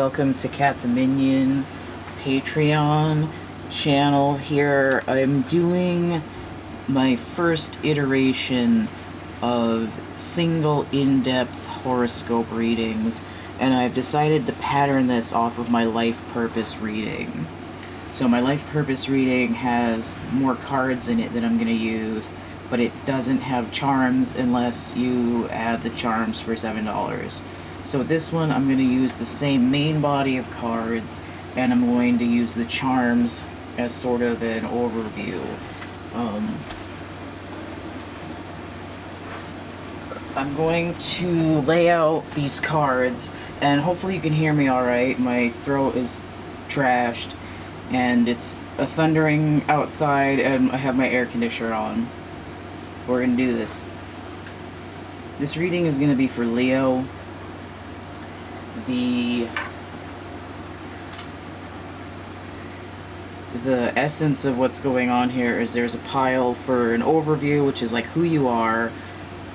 welcome to CATtheMinion Patreon channel. Here I'm doing my first iteration of single in-depth horoscope readings, and I've decided to pattern this off of my life purpose reading. So my life purpose reading has more cards in it that I'm going to use, but it doesn't have charms unless you add the charms for $7. So this one I'm going to use the same main body of cards, and I'm going to use the charms as sort of an overview. I'm going to lay out these cards, and hopefully you can hear me alright. My throat is trashed, and it's a thundering outside, and I have my air conditioner on. We're going to do this. This reading is going to be for Leo. The essence of what's going on here is there's a pile for an overview, which is like who you are,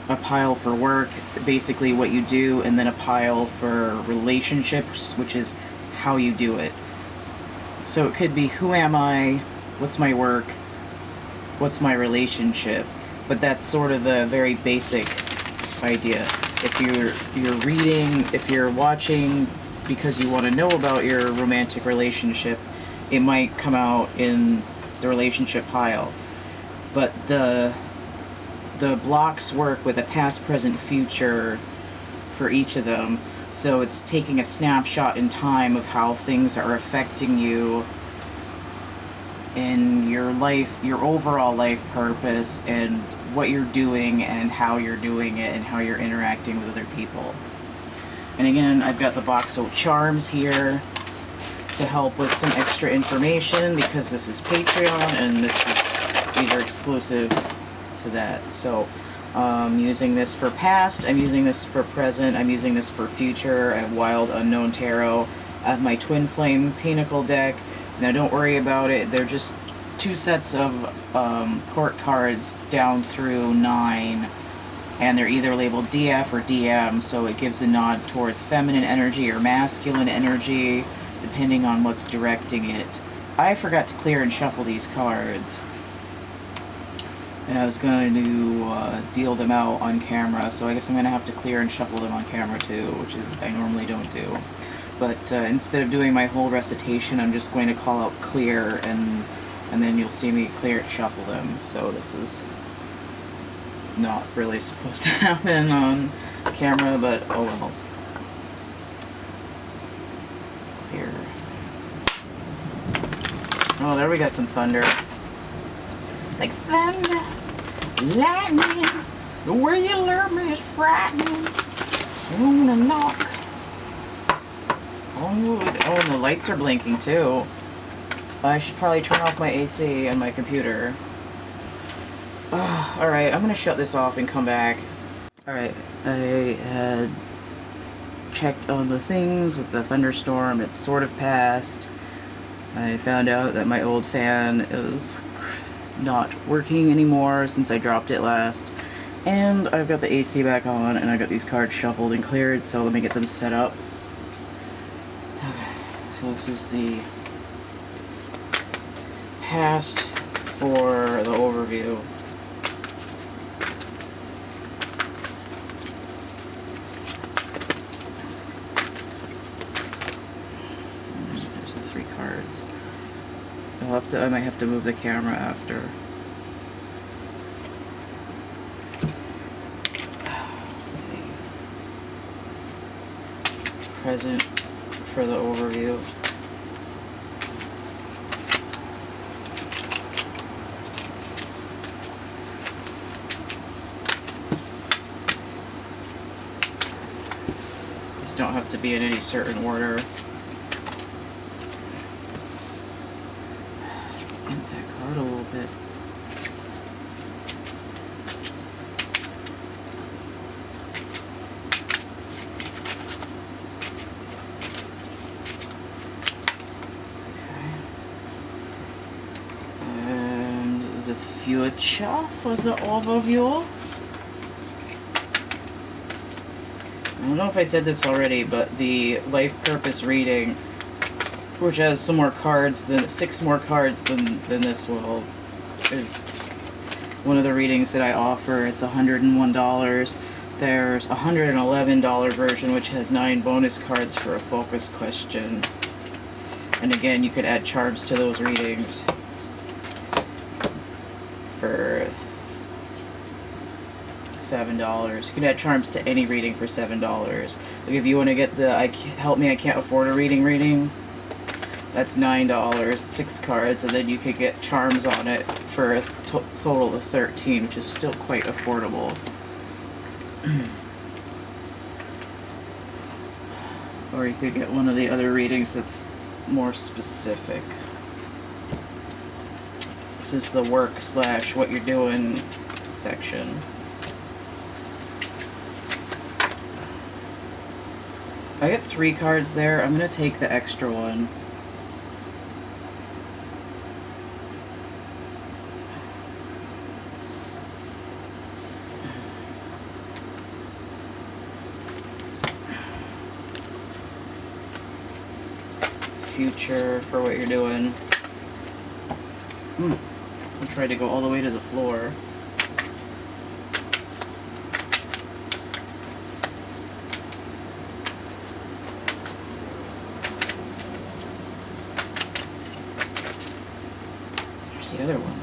a pile for work, basically what you do, and then a pile for relationships, which is how you do it. So it could be who am I, what's my work, what's my relationship, but that's sort of a very basic idea. If you're reading, if you're watching because you want to know about your romantic relationship, it might come out in the relationship pile. But the blocks work with a past, present, future for each of them. So it's taking a snapshot in time of how things are affecting you in your life, your overall life purpose, and what you're doing and how you're doing it and how you're interacting with other people. And again, I've got the box of charms here to help with some extra information because this is Patreon and these are exclusive to that. So I'm using this for past, I'm using this for present, I'm using this for future. I have Wild Unknown Tarot. I have my Twin Flame Pinnacle deck. Now don't worry about it, they're just two sets of court cards down through 9, and they're either labeled DF or DM, so it gives a nod towards feminine energy or masculine energy, depending on what's directing it. I forgot to clear and shuffle these cards, and I was going to deal them out on camera, so I guess I'm going to have to clear and shuffle them on camera too, which is I normally don't do. But instead of doing my whole recitation, I'm just going to call out clear, and then you'll see me clear and shuffle them. So this is not really supposed to happen on camera, but oh well. Clear. Oh, there we got some thunder. Like thunder, lightning, the way you lure me is frightening. I'm gonna knock. Oh, and the lights are blinking too. I should probably turn off my AC and my computer. Alright, I'm gonna shut this off and come back. Alright, I had checked on the things with the thunderstorm. It's sort of passed. I found out that my old fan is not working anymore since I dropped it last. And I've got the AC back on, and I got these cards shuffled and cleared, so let me get them set up. So this is the past for the overview. There's the 3 cards. I might have to move the camera after. Present for the overview. These don't have to be in any certain order. Bend that card a little bit. The future for the overview. don't know if I said this already, but the life purpose reading, which has some more cards than 6 more cards than this will, is one of the readings that I offer. It's $101. There's a $111 version, which has 9 bonus cards for a focus question. And again, you could add charms to those readings for $7. You can add charms to any reading for $7. Like if you want to get the help me, I can't afford a reading, that's $9, 6 cards, and then you could get charms on it for a total of 13, which is still quite affordable. Or you could get one of the other readings that's more specific. This is the work / what you're doing section. I got 3 cards there. I'm going to take the extra one. Future for what you're doing. I tried to go all the way to the floor. There's the other one.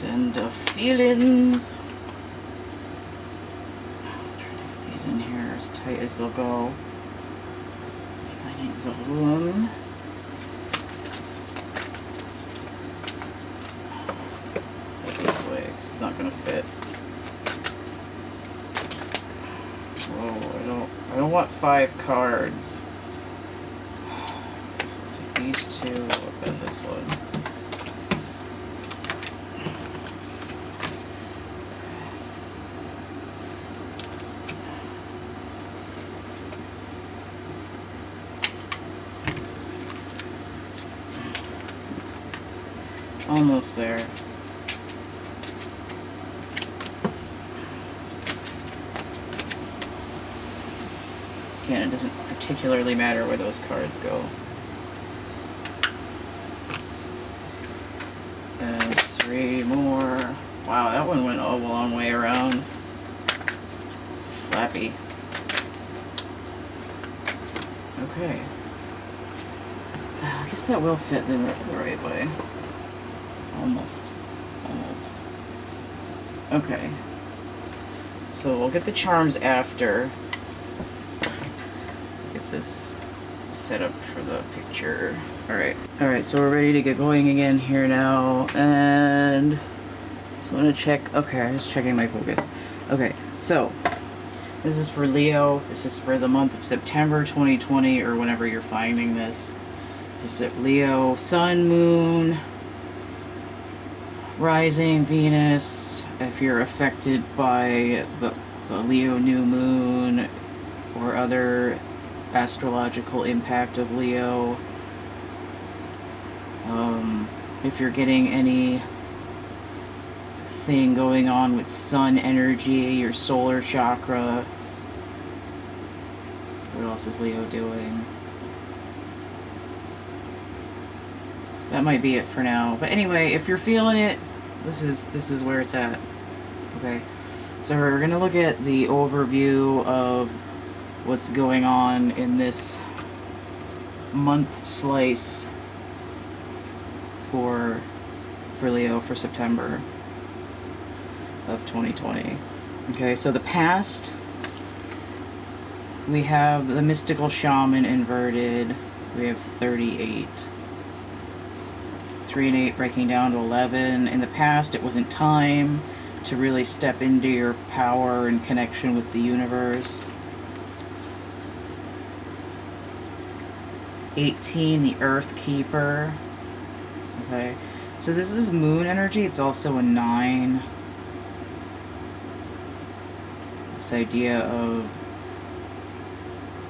And feelings. In here as tight as they'll go. I need the room. This way, because it's not going to fit. Whoa, I don't want 5 cards. So I'll take these 2 and this one. Almost there. Again, it doesn't particularly matter where those cards go. And 3 more. Wow, that one went a long way around. Flappy. Okay. I guess that will fit the right way. Almost. Okay. So we'll get the charms after. Get this set up for the picture. Alright, so we're ready to get going again here now. And so I'm gonna check. Okay, I'm just checking my focus. Okay, so this is for Leo. This is for the month of September 2020, or whenever you're finding this. This is Leo, Sun, Moon, Rising, Venus. If you're affected by the Leo new moon or other astrological impact of Leo, if you're getting any thing going on with sun energy, your solar chakra. What else is Leo doing? That might be it for now. But anyway, if you're feeling it, this is where it's at. Okay. So we're going to look at the overview of what's going on in this month slice for Leo for September of 2020. Okay, so the past, we have the mystical shaman inverted. We have 38. 3 and 8 breaking down to 11. In the past, it wasn't time to really step into your power and connection with the universe. 18, the Earth Keeper. Okay, so this is moon energy. It's also a 9. This idea of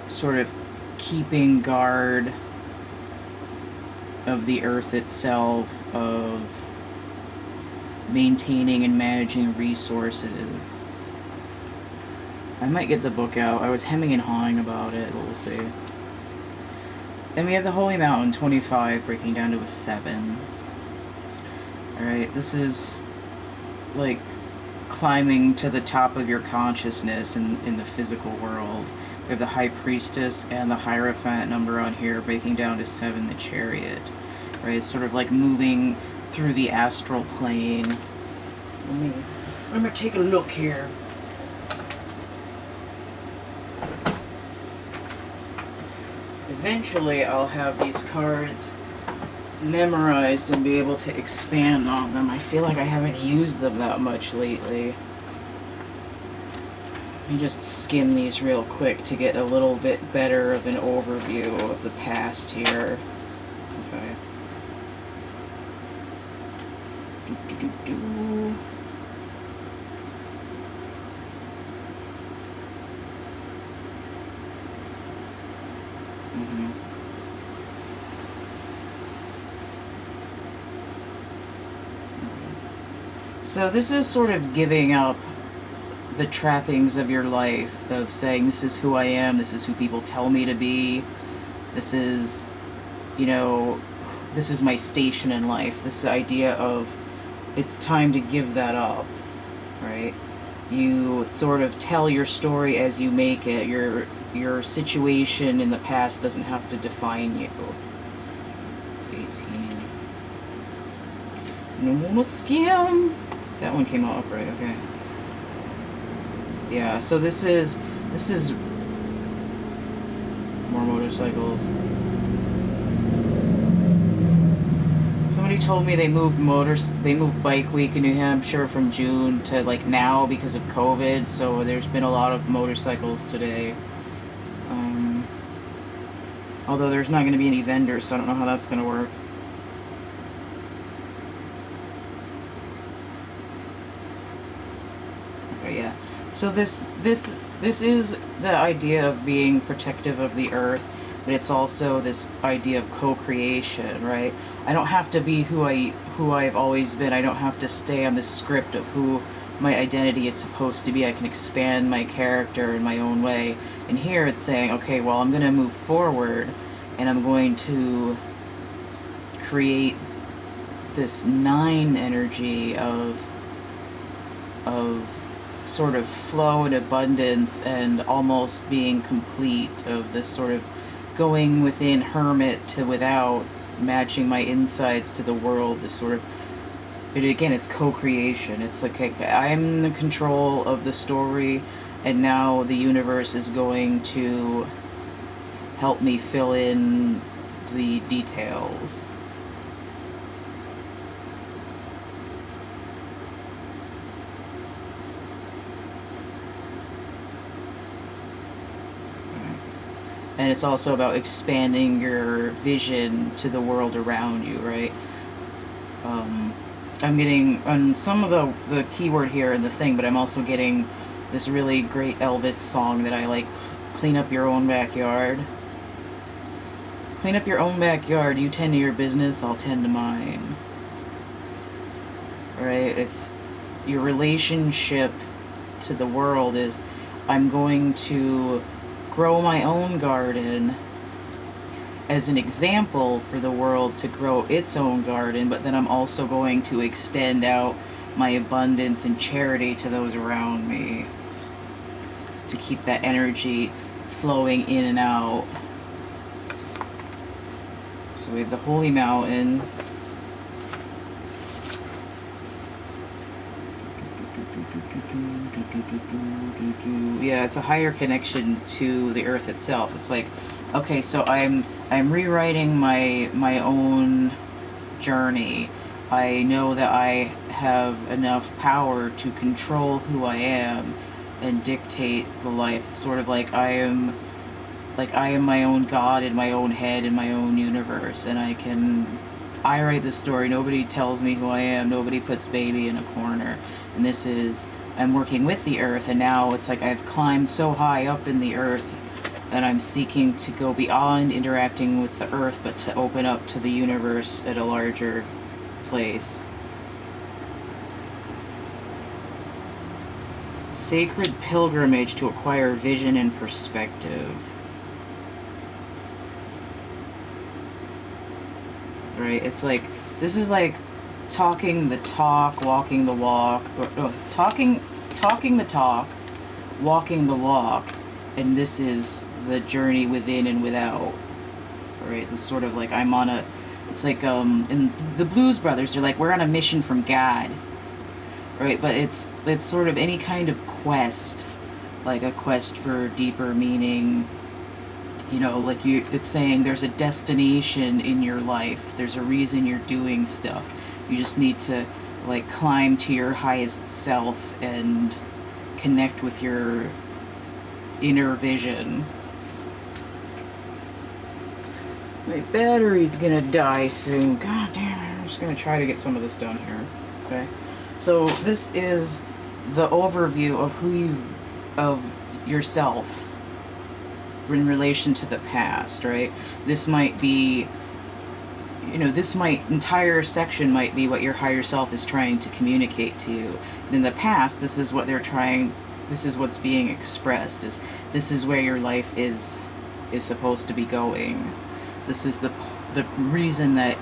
sort of keeping guard of the earth itself, of maintaining and managing resources. I might get the book out. I was hemming and hawing about it, but we'll see. Then we have the Holy Mountain, 25, breaking down to a 7. Alright, this is like climbing to the top of your consciousness in the physical world. We have the High Priestess and the Hierophant number on here, breaking down to 7, the Chariot. Right, it's sort of like moving through the astral plane. Let me take a look here. Eventually I'll have these cards memorized and be able to expand on them. I feel like I haven't used them that much lately. Let me just skim these real quick to get a little bit better of an overview of the past here. Okay. So this is sort of giving up the trappings of your life, of saying this is who I am, this is who people tell me to be, this is, you know, this is my station in life, this idea of it's time to give that up, right? You sort of tell your story as you make it. Your situation in the past doesn't have to define you. 18. Normal skim. That one came out upright, okay. Yeah, so this is more motorcycles. Somebody told me they moved Bike Week in New Hampshire from June to like now because of COVID, so there's been a lot of motorcycles today. Although there's not going to be any vendors, so I don't know how that's going to work. Okay, yeah. So this is the idea of being protective of the earth, but it's also this idea of co-creation, right? I don't have to be who I've always been. I don't have to stay on the script of who my identity is supposed to be. I can expand my character in my own way. And here it's saying, okay, well, I'm going to move forward and I'm going to create this 9 energy of sort of flow and abundance and almost being complete, of this sort of going within hermit to without, matching my insides to the world, this sort of, but again, it's co-creation. It's like, okay, I'm in control of the story, and now the universe is going to help me fill in the details. And it's also about expanding your vision to the world around you, right? I'm getting on some of the keyword here in the thing, but I'm also getting this really great Elvis song that I like. Clean up your own backyard. Clean up your own backyard. You tend to your business, I'll tend to mine. Right? It's your relationship to the world is, I'm going to grow my own garden as an example for the world to grow its own garden, but then I'm also going to extend out my abundance and charity to those around me to keep that energy flowing in and out. So we have the Holy Mountain. Yeah, it's a higher connection to the earth itself. It's like, okay, so I'm rewriting my own journey. I know that I have enough power to control who I am and dictate the life. It's sort of like I am my own god in my own head, in my own universe, and I write the story. Nobody tells me who I am. Nobody puts baby in a corner. And this is, I'm working with the earth, and now it's like I've climbed so high up in the earth and I'm seeking to go beyond interacting with the earth, but to open up to the universe at a larger place. Sacred pilgrimage to acquire vision and perspective. Right? It's like, this is like talking the talk, walking the walk, or talking the talk, walking the walk, and this is the journey within and without. Right? This sort of like, I'm on a, it's like in the Blues Brothers, they're like, we're on a mission from God. Right? But it's sort of any kind of quest, like a quest for deeper meaning. You know, like it's saying there's a destination in your life. There's a reason you're doing stuff. You just need to like climb to your highest self and connect with your inner vision. My battery's gonna die soon. God damn it. I'm just gonna try to get some of this done here. Okay. So this is the overview of yourself in relation to the past, right? This might be, you know, entire section might be what your higher self is trying to communicate to you. And in the past, this is what this is what's being expressed, this is where your life is supposed to be going. This is the reason that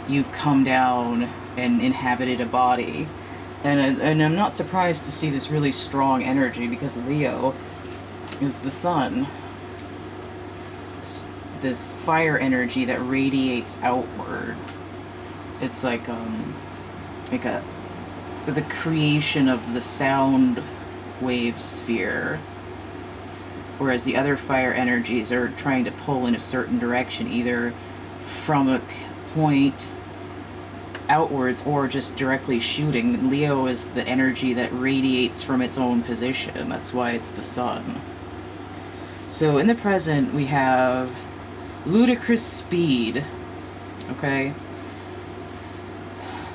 you've come down and inhabited a body. And I'm not surprised to see this really strong energy, because Leo is the sun. This fire energy that radiates outward. It's like the creation of the sound wave sphere. Whereas the other fire energies are trying to pull in a certain direction, either from a point outwards or just directly shooting. Leo is the energy that radiates from its own position. That's why it's the sun. So in the present, we have ludicrous speed. Okay?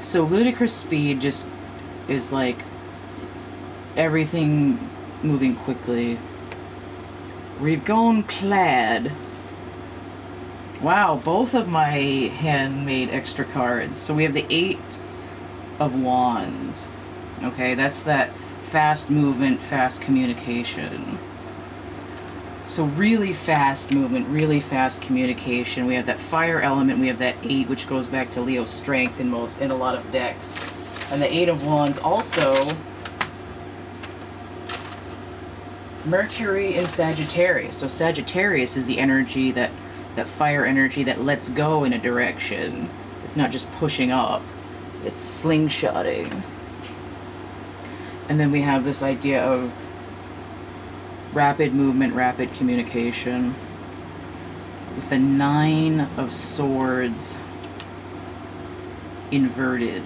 So ludicrous speed just is like everything moving quickly. We've gone plaid. Wow, both of my handmade extra cards. So we have the 8 of Wands. Okay, that's that fast movement, fast communication. So really fast movement, really fast communication. We have that fire element. We have that 8, which goes back to Leo's strength in a lot of decks. And the 8 of Wands also Mercury in Sagittarius. So Sagittarius is the energy that fire energy that lets go in a direction. It's not just pushing up, it's slingshotting. And then we have this idea of rapid movement, rapid communication, with the 9 of Swords inverted,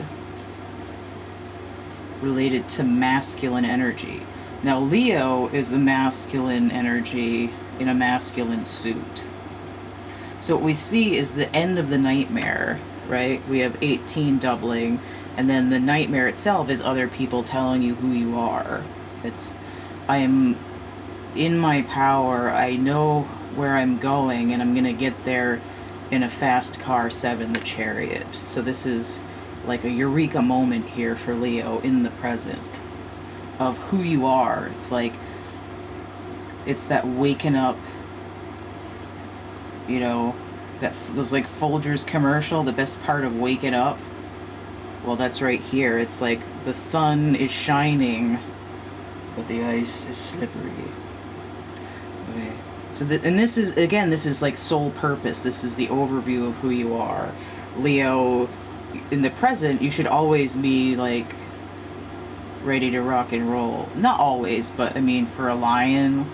related to masculine energy. Now Leo is a masculine energy in a masculine suit. So what we see is the end of the nightmare, right? We have 18 doubling, and then the nightmare itself is other people telling you who you are. It's, I am in my power, I know where I'm going, and I'm gonna get there in a fast car, 7, the Chariot. So this is like a eureka moment here for Leo in the present of who you are. It's like, it's that waking up, you know, those like Folgers commercial, the best part of waking up. Well, that's right here. It's like the sun is shining, but the ice is slippery. Okay. So and this is, again, this is like soul purpose. This is the overview of who you are. Leo, in the present, you should always be like ready to rock and roll. Not always, but I mean, for a lion,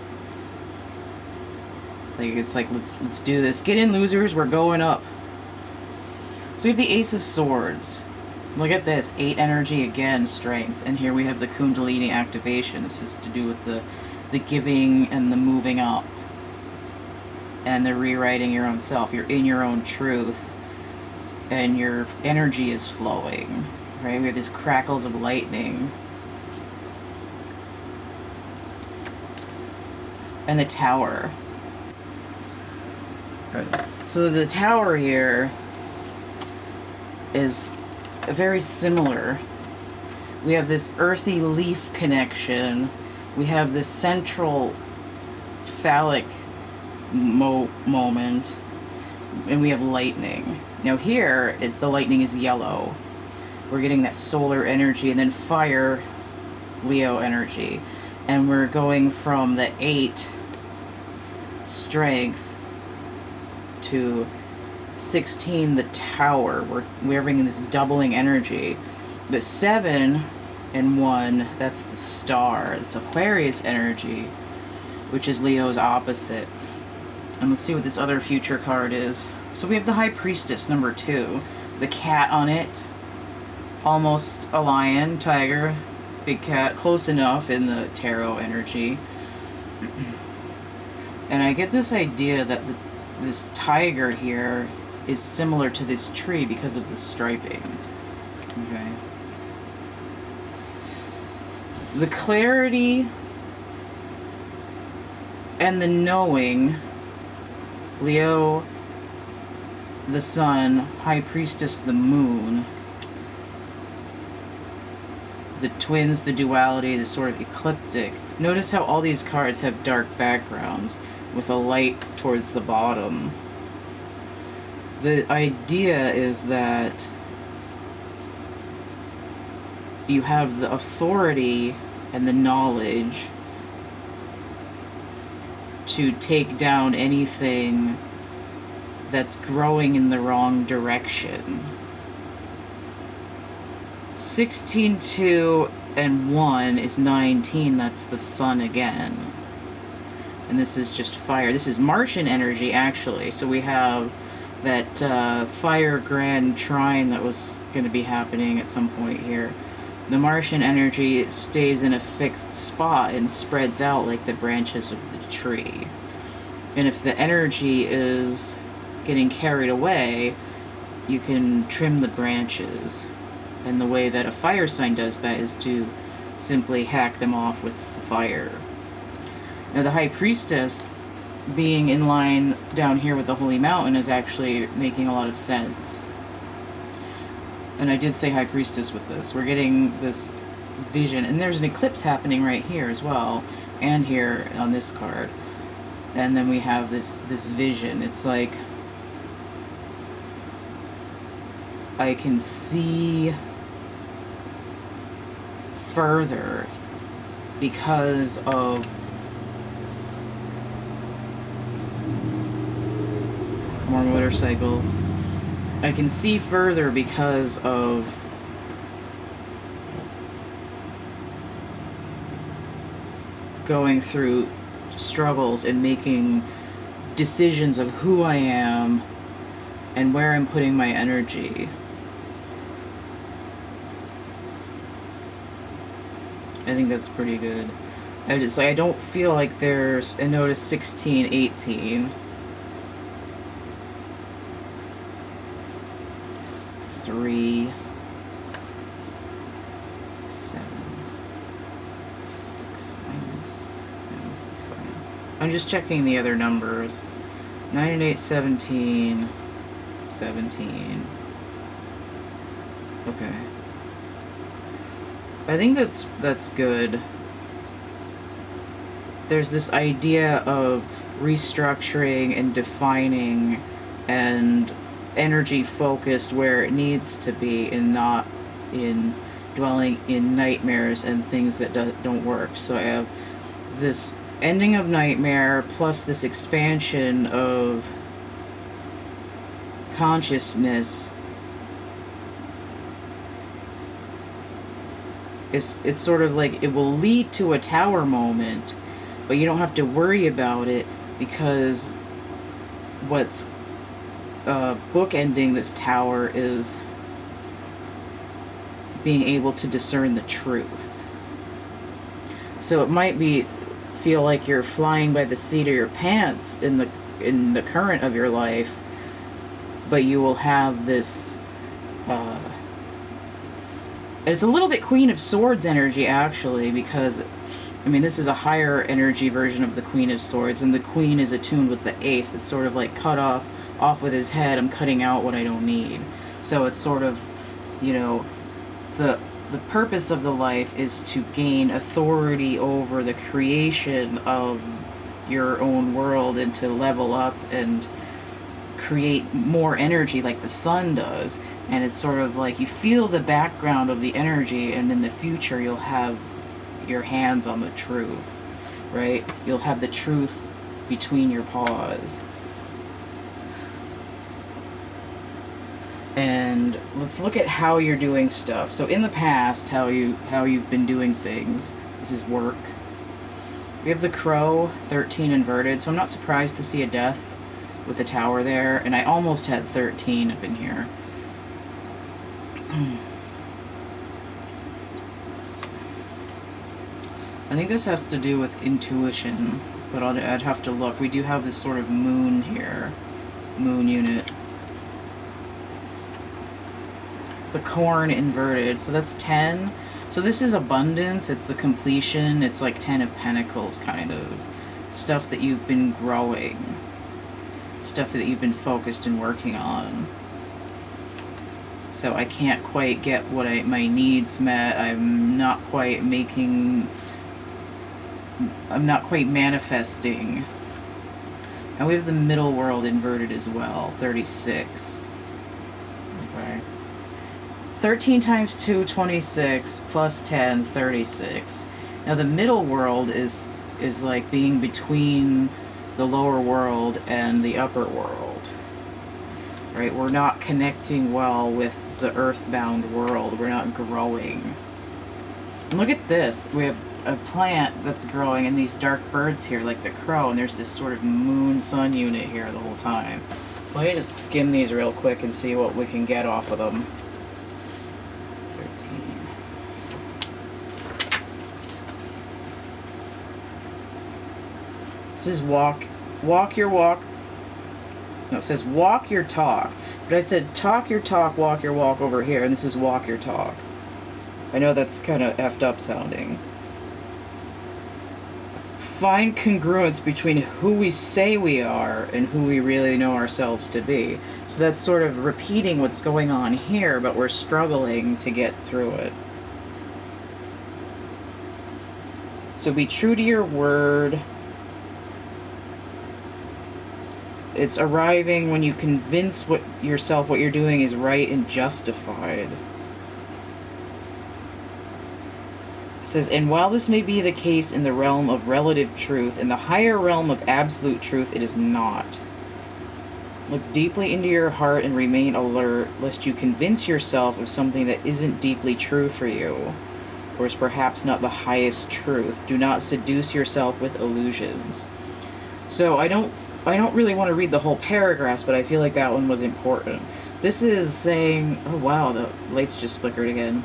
like, it's like, let's do this. Get in, losers, we're going up. So we have the Ace of Swords. Look at this, 8 energy again, strength. And here we have the Kundalini activation. This is to do with the giving and the moving up. And the rewriting your own self. You're in your own truth. And your energy is flowing. Right? We have these crackles of lightning. And the Tower. So the Tower here is very similar. We have this earthy leaf connection. We have this central phallic moment. And we have lightning. Now here, the lightning is yellow. We're getting that solar energy, and then fire, Leo energy. And we're going from the 8 strength to 16, the tower. We're bringing this doubling energy. But 7 and 1, that's the star. It's Aquarius energy, which is Leo's opposite. And let's see what this other future card is. So we have the High Priestess, number 2. The cat on it. Almost a lion, tiger, big cat. Close enough in the tarot energy. And I get this idea that this tiger here is similar to this tree because of the striping. Okay. The clarity and the knowing, Leo, the sun, High Priestess, the moon, the twins, the duality, the sort of ecliptic. Notice how all these cards have dark backgrounds with a light towards the bottom. The idea is that you have the authority and the knowledge to take down anything that's growing in the wrong direction. 16, 2, and 1 is 19. That's the sun again. And this is just fire. This is Martian energy, actually. So we have that fire grand trine that was going to be happening at some point here. The Martian energy stays in a fixed spot and spreads out like the branches of the tree. And if the energy is getting carried away, you can trim the branches. And the way that a fire sign does that is to simply hack them off with the fire. Now the High Priestess being in line down here with the Holy Mountain is actually making a lot of sense. And I did say High Priestess with this. We're getting this vision. And there's an eclipse happening right here as well. And here on this card. And then we have this vision. It's like I can see further because of more motorcycles. I can see further because of going through struggles and making decisions of who I am and where I'm putting my energy. I think that's pretty good. I don't feel like there's, and notice 16, 18. 3, 7, 6 minus. No, that's fine. I'm just checking the other numbers. 9 and 8, 17. 17. Okay. I think that's good. There's this idea of restructuring and defining and energy focused where it needs to be and not in dwelling in nightmares and things that don't work. So I have this ending of nightmare plus this expansion of consciousness. It's sort of like it will lead to a tower moment, but you don't have to worry about it because what's bookending this tower is being able to discern the truth. So it might feel like you're flying by the seat of your pants in the current of your life, but you will have this it's a little bit Queen of Swords energy, actually, because I mean, this is a higher energy version of the Queen of Swords, and the Queen is attuned with the Ace. It's sort of like cut off with his head. I'm cutting out what I don't need. So it's sort of, you know, the the purpose of the life is to gain authority over the creation of your own world and to level up and create more energy like the sun does. And it's sort of like you feel the background of the energy, and in the future you'll have your hands on the truth, right? You'll have the truth between your paws. And let's look at how you're doing stuff. So in the past, how you've been doing things. This is work. We have the crow, 13 inverted, so I'm not surprised to see a death with the tower there, and I almost had 13 up in here. I think this has to do with intuition, but I'd have to look. We do have this sort of moon here, moon unit. The corn inverted, so that's 10. So this is abundance, it's the completion, it's like 10 of Pentacles kind of. Stuff that you've been growing. Stuff that you've been focused and working on. So I can't quite get what my needs met. I'm not quite manifesting. And we have the middle world inverted as well, 36. Okay. 13 times 2, 26, plus 10, 36. Now the middle world is like being between the lower world and the upper world. Right? We're not connecting well with the earthbound world. We're not growing. And look at this. We have a plant that's growing and these dark birds here like the crow, and there's this sort of moon sun unit here the whole time. So let me just skim these real quick and see what we can get off of them. 13. This is walk your walk. No, it says walk your talk. But I said talk your talk, walk your walk over here, and this is walk your talk. I know that's kind of effed up sounding. Find congruence between who we say we are and who we really know ourselves to be. So that's sort of repeating what's going on here, but we're struggling to get through it. So be true to your word. It's arriving when you convince yourself what you're doing is right and justified. It says, and while this may be the case in the realm of relative truth, in the higher realm of absolute truth, it is not. Look deeply into your heart and remain alert, lest you convince yourself of something that isn't deeply true for you, or is perhaps not the highest truth. Do not seduce yourself with illusions. So I don't really want to read the whole paragraphs, but I feel like that one was important. This is saying, oh wow, the lights just flickered again.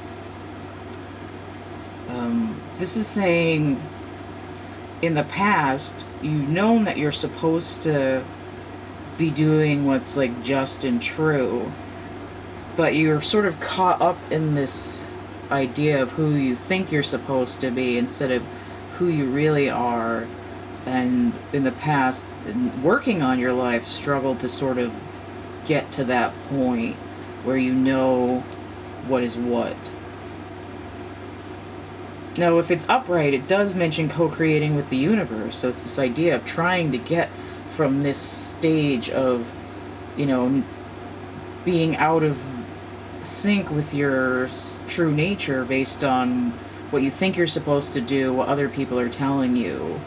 This is saying, in the past, you've known that you're supposed to be doing what's like just and true, but you're sort of caught up in this idea of who you think you're supposed to be instead of who you really are. And in the past, working on your life, struggled to sort of get to that point where you know what is what. Now, if it's upright, it does mention co-creating with the universe. So it's this idea of trying to get from this stage of, you know, being out of sync with your true nature based on what you think you're supposed to do, what other people are telling you,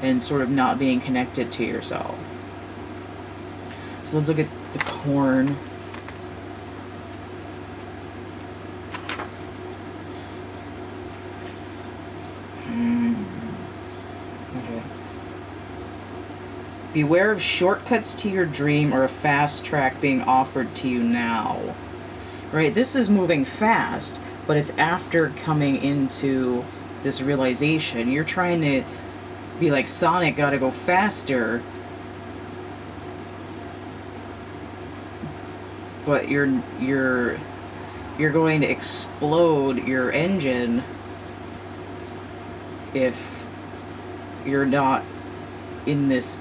and sort of not being connected to yourself. So let's look at the corn. Okay. Beware of shortcuts to your dream or a fast track being offered to you now. Right? This is moving fast, but it's after coming into this realization. You're trying to be like Sonic, gotta go faster, but you're going to explode your engine if you're not in this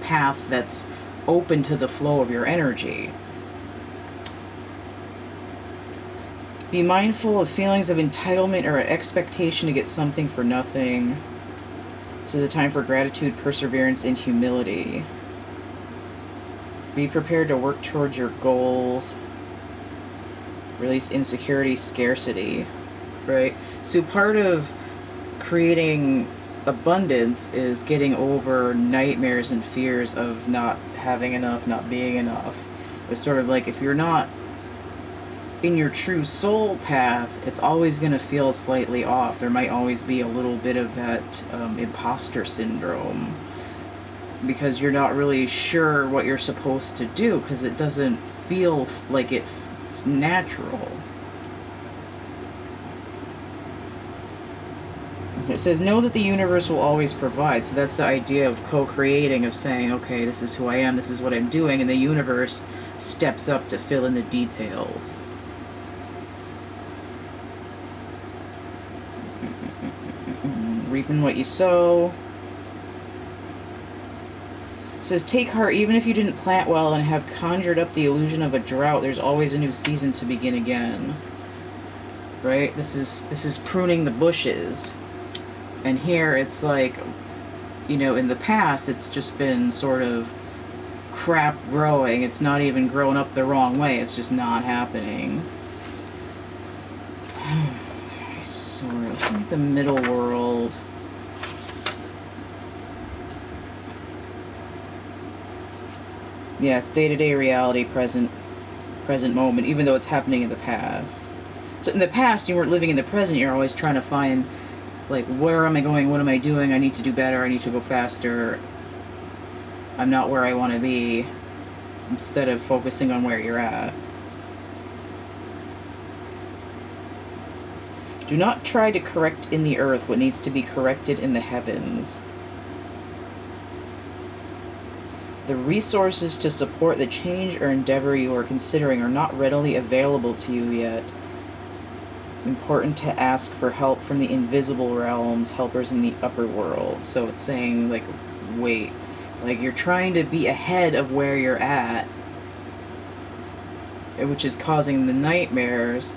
path that's open to the flow of your energy. Be mindful of feelings of entitlement or expectation to get something for nothing. This is a time for gratitude, perseverance, and humility. Be prepared to work towards your goals. Release insecurity, scarcity, right? So part of creating abundance is getting over nightmares and fears of not having enough, not being enough. It's sort of like if you're not in your true soul path, it's always going to feel slightly off. There might always be a little bit of that imposter syndrome because you're not really sure what you're supposed to do because it doesn't feel like it's natural. It says, know that the universe will always provide. So that's the idea of co-creating, of saying, okay, this is who I am, this is what I'm doing, and the universe steps up to fill in the details. Reaping what you sow. It says, take heart, even if you didn't plant well and have conjured up the illusion of a drought, there's always a new season to begin again. Right? This is pruning the bushes. And here it's like, you know, in the past it's just been sort of crap growing. It's not even grown up the wrong way. It's just not happening. So let's look at the middle world. Yeah, it's day-to-day reality, present moment, even though it's happening in the past. So in the past, you weren't living in the present. You're always trying to find, like, where am I going? What am I doing? I need to do better. I need to go faster. I'm not where I want to be. Instead of focusing on where you're at. Do not try to correct in the earth what needs to be corrected in the heavens. The resources to support the change or endeavor you are considering are not readily available to you yet. Important to ask for help from the invisible realms, helpers in the upper world. So it's saying, like, wait. Like, you're trying to be ahead of where you're at, which is causing the nightmares.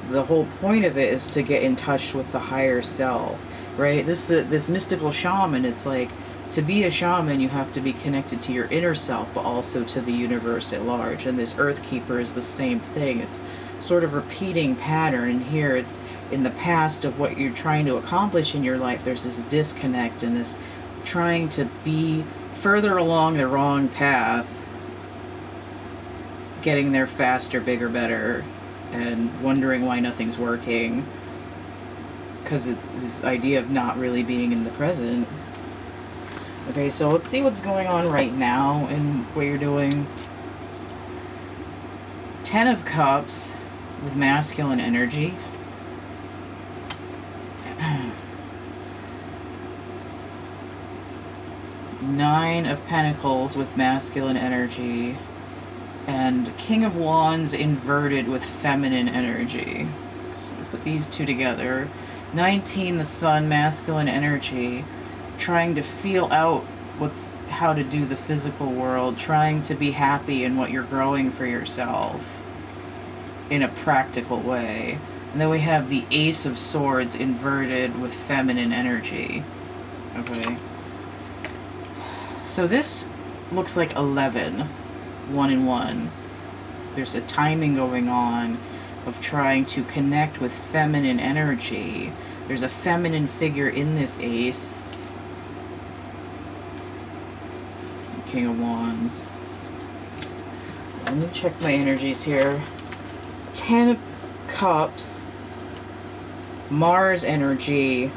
The whole point of it is to get in touch with the higher self, right? This mystical shaman, it's like, to be a shaman, you have to be connected to your inner self, but also to the universe at large. And this Earth Keeper is the same thing. It's sort of repeating pattern. And here it's in the past of what you're trying to accomplish in your life. There's this disconnect and this trying to be further along the wrong path, getting there faster, bigger, better, and wondering why nothing's working. Because it's this idea of not really being in the present. Okay, so let's see what's going on right now and what you're doing. 10 of Cups with masculine energy. Nine of Pentacles with masculine energy. And King of Wands inverted with feminine energy. So let's put these two together. 19, the Sun, masculine energy. Trying to feel out how to do the physical world, trying to be happy in what you're growing for yourself in a practical way. And then we have the Ace of Swords inverted with feminine energy. Okay. So this looks like 11. 1 and 1. There's a timing going on of trying to connect with feminine energy. There's a feminine figure in this Ace. King of Wands. Let me check my energies here. 10 of Cups. Mars energy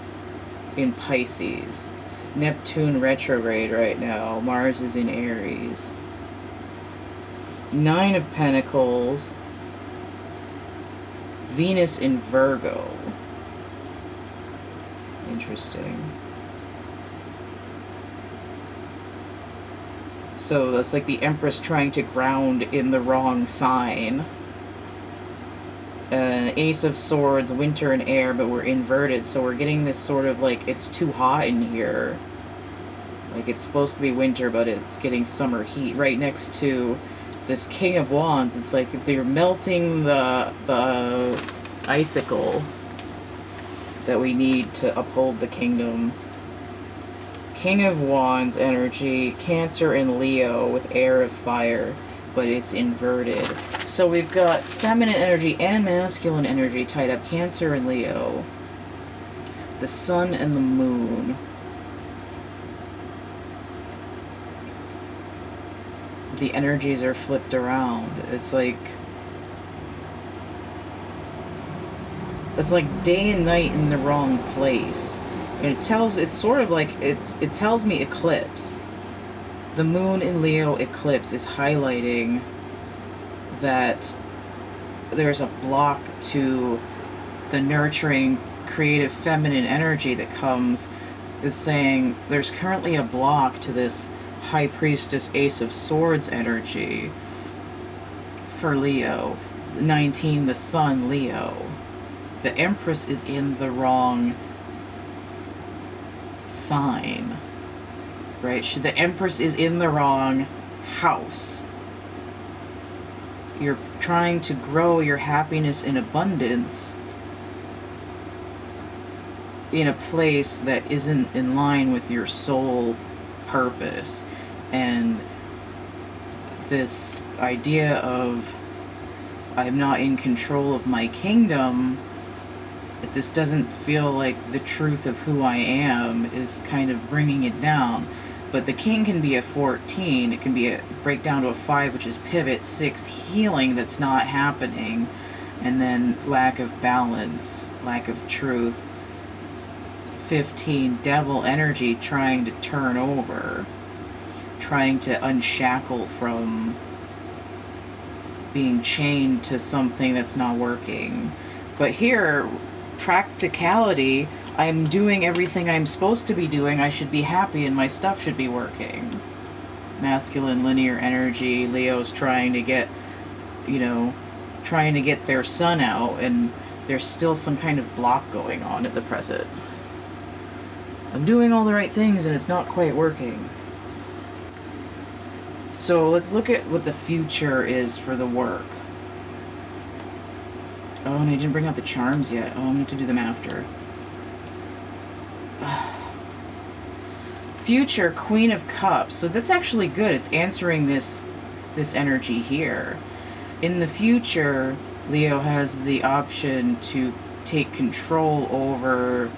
in Pisces. Neptune retrograde right now. Mars is in Aries. 9 of Pentacles. Venus in Virgo. Interesting. So that's like the Empress trying to ground in the wrong sign. Ace of Swords, winter and air, but we're inverted. So we're getting this sort of like, it's too hot in here. Like it's supposed to be winter, but it's getting summer heat right next to this King of Wands, it's like they're melting the icicle that we need to uphold the kingdom. King of Wands energy, Cancer and Leo with air of fire, but it's inverted. So we've got feminine energy and masculine energy tied up, Cancer and Leo. The sun and the moon. The energies are flipped around. It's like day and night in the wrong place. And it's sort of like, it tells me eclipse. The moon in Leo eclipse is highlighting that there's a block to the nurturing, creative, feminine energy that comes. Is saying there's currently a block to this High Priestess, Ace of Swords energy for Leo. 19, the Sun, Leo. The Empress is in the wrong sign, right? The Empress is in the wrong house. You're trying to grow your happiness and abundance in a place that isn't in line with your soul purpose. And this idea of I'm not in control of my kingdom, this doesn't feel like the truth of who I am, is kind of bringing it down. But the king can be a 14, it can be a break down to a 5, which is pivot, 6, healing that's not happening, and then lack of balance, lack of truth. 15, devil energy trying to turn over, trying to unshackle from being chained to something that's not working. But here, practicality, I'm doing everything I'm supposed to be doing, I should be happy and my stuff should be working. Masculine linear energy, Leo's trying to get, trying to get their sun out, and there's still some kind of block going on at the present. I'm doing all the right things and it's not quite working. So let's look at what the future is for the work. Oh, and I didn't bring out the charms yet. Oh, I'm going to do them after. Future, Queen of Cups. So that's actually good. It's answering this energy here. In the future, Leo has the option to take control over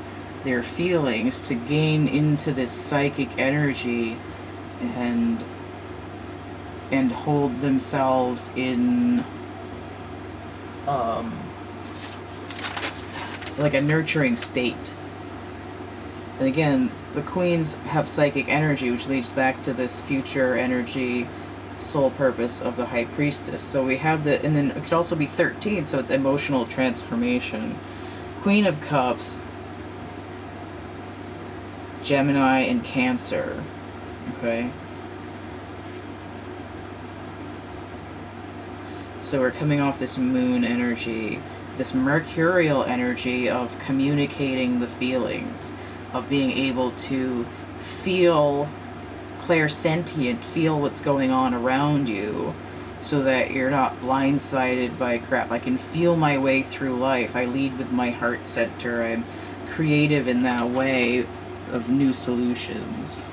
their feelings, to gain into this psychic energy and hold themselves in like a nurturing state. And again, the queens have psychic energy, which leads back to this future energy, soul purpose of the High Priestess. So we have and then it could also be 13, so it's emotional transformation. Queen of Cups, Gemini and Cancer. Okay. So we're coming off this moon energy, this mercurial energy of communicating the feelings, of being able to feel clairsentient, feel what's going on around you, so that you're not blindsided by crap. I can feel my way through life. I lead with my heart center. I'm creative in that way of new solutions.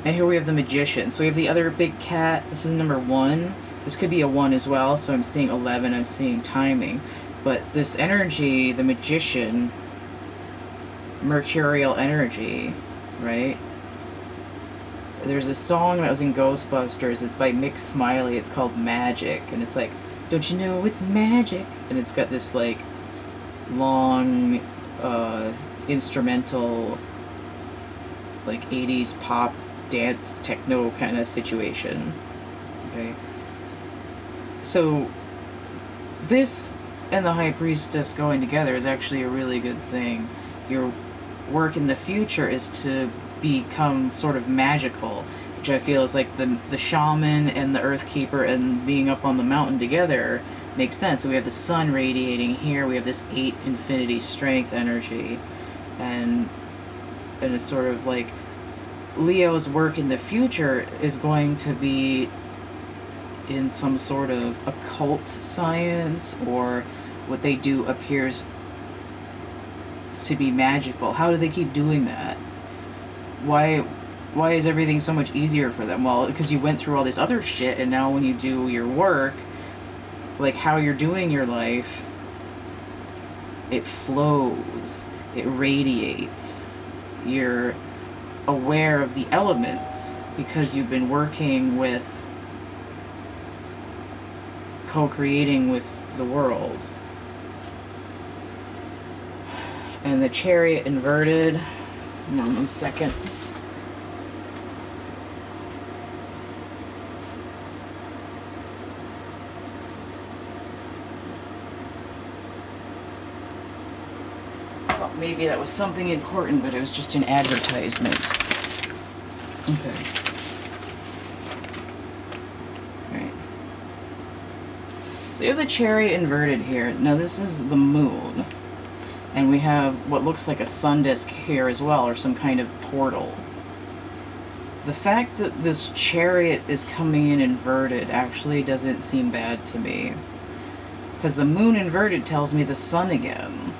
And here we have the Magician. So we have the other big cat. This is number 1. This could be a 1 as well, so I'm seeing 11, I'm seeing timing. But this energy, the Magician, mercurial energy, right? There's a song that was in Ghostbusters, it's by Mick Smiley, it's called Magic, and it's like, don't you know it's magic? And it's got this like long instrumental, like 80s pop dance techno kind of situation. Okay, so this and the High Priestess going together is actually a really good thing. Your work in the future is to become sort of magical, which I feel is like the shaman and the earth keeper and being up on the mountain together makes sense. So we have the sun radiating here, we have this 8 infinity strength energy, and it's sort of like Leo's work in the future is going to be in some sort of occult science, or what they do appears to be magical. How do they keep doing that? Why is everything so much easier for them? Well, because you went through all this other shit, and now when you do your work, like how you're doing your life, it flows, it radiates. You're aware of the elements because you've been working with, co-creating with the world. And the Chariot inverted. Hold on 1 second. Thought maybe that was something important, but it was just an advertisement. Okay. Alright. So you have the Chariot inverted here. Now this is the moon. And we have what looks like a sun disk here as well, or some kind of portal. The fact that this Chariot is coming in inverted actually doesn't seem bad to me. Because the moon inverted tells me the sun again.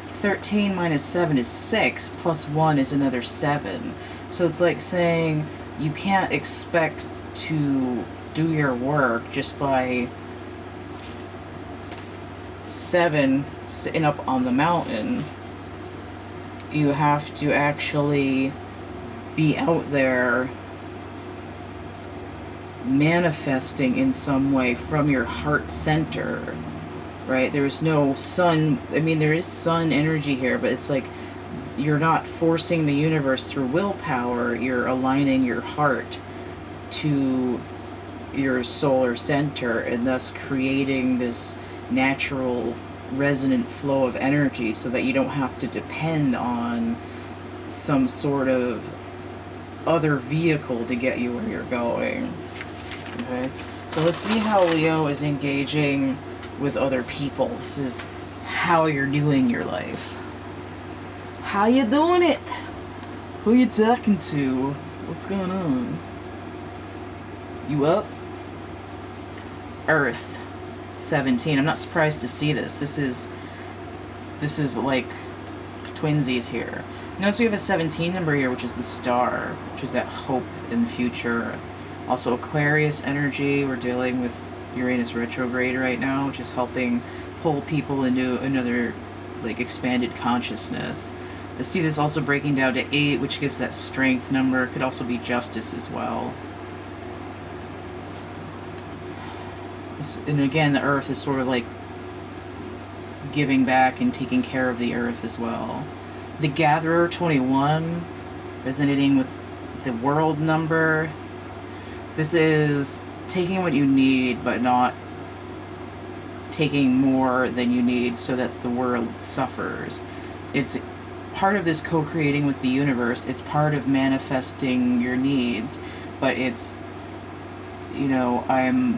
13 minus 7 is 6, plus 1 is another 7. So it's like saying you can't expect to do your work just by 7 sitting up on the mountain. You have to actually be out there manifesting in some way from your heart center, right? There's no sun. I mean, there is sun energy here, but it's like you're not forcing the universe through willpower. You're aligning your heart to your solar center, and thus creating this natural resonant flow of energy so that you don't have to depend on some sort of other vehicle to get you where you're going. Okay, so let's see how Leo is engaging with other people. This is how you're doing your life. How you doing it? Who you talking to? What's going on? You up? Earth 17. I'm not surprised to see this. This is like twinsies here. Notice we have a 17 number here, which is the star, which is that hope in the future. Also Aquarius energy. We're dealing with Uranus retrograde right now, which is helping pull people into another like expanded consciousness. I see this also breaking down to 8, which gives that strength number. Could also be justice as well. And again, the earth is sort of like giving back and taking care of the earth as well. The Gatherer 21, resonating with the world number. This is taking what you need, but not taking more than you need so that the world suffers. It's part of this co-creating with the universe. It's part of manifesting your needs, but it's, you know, I'm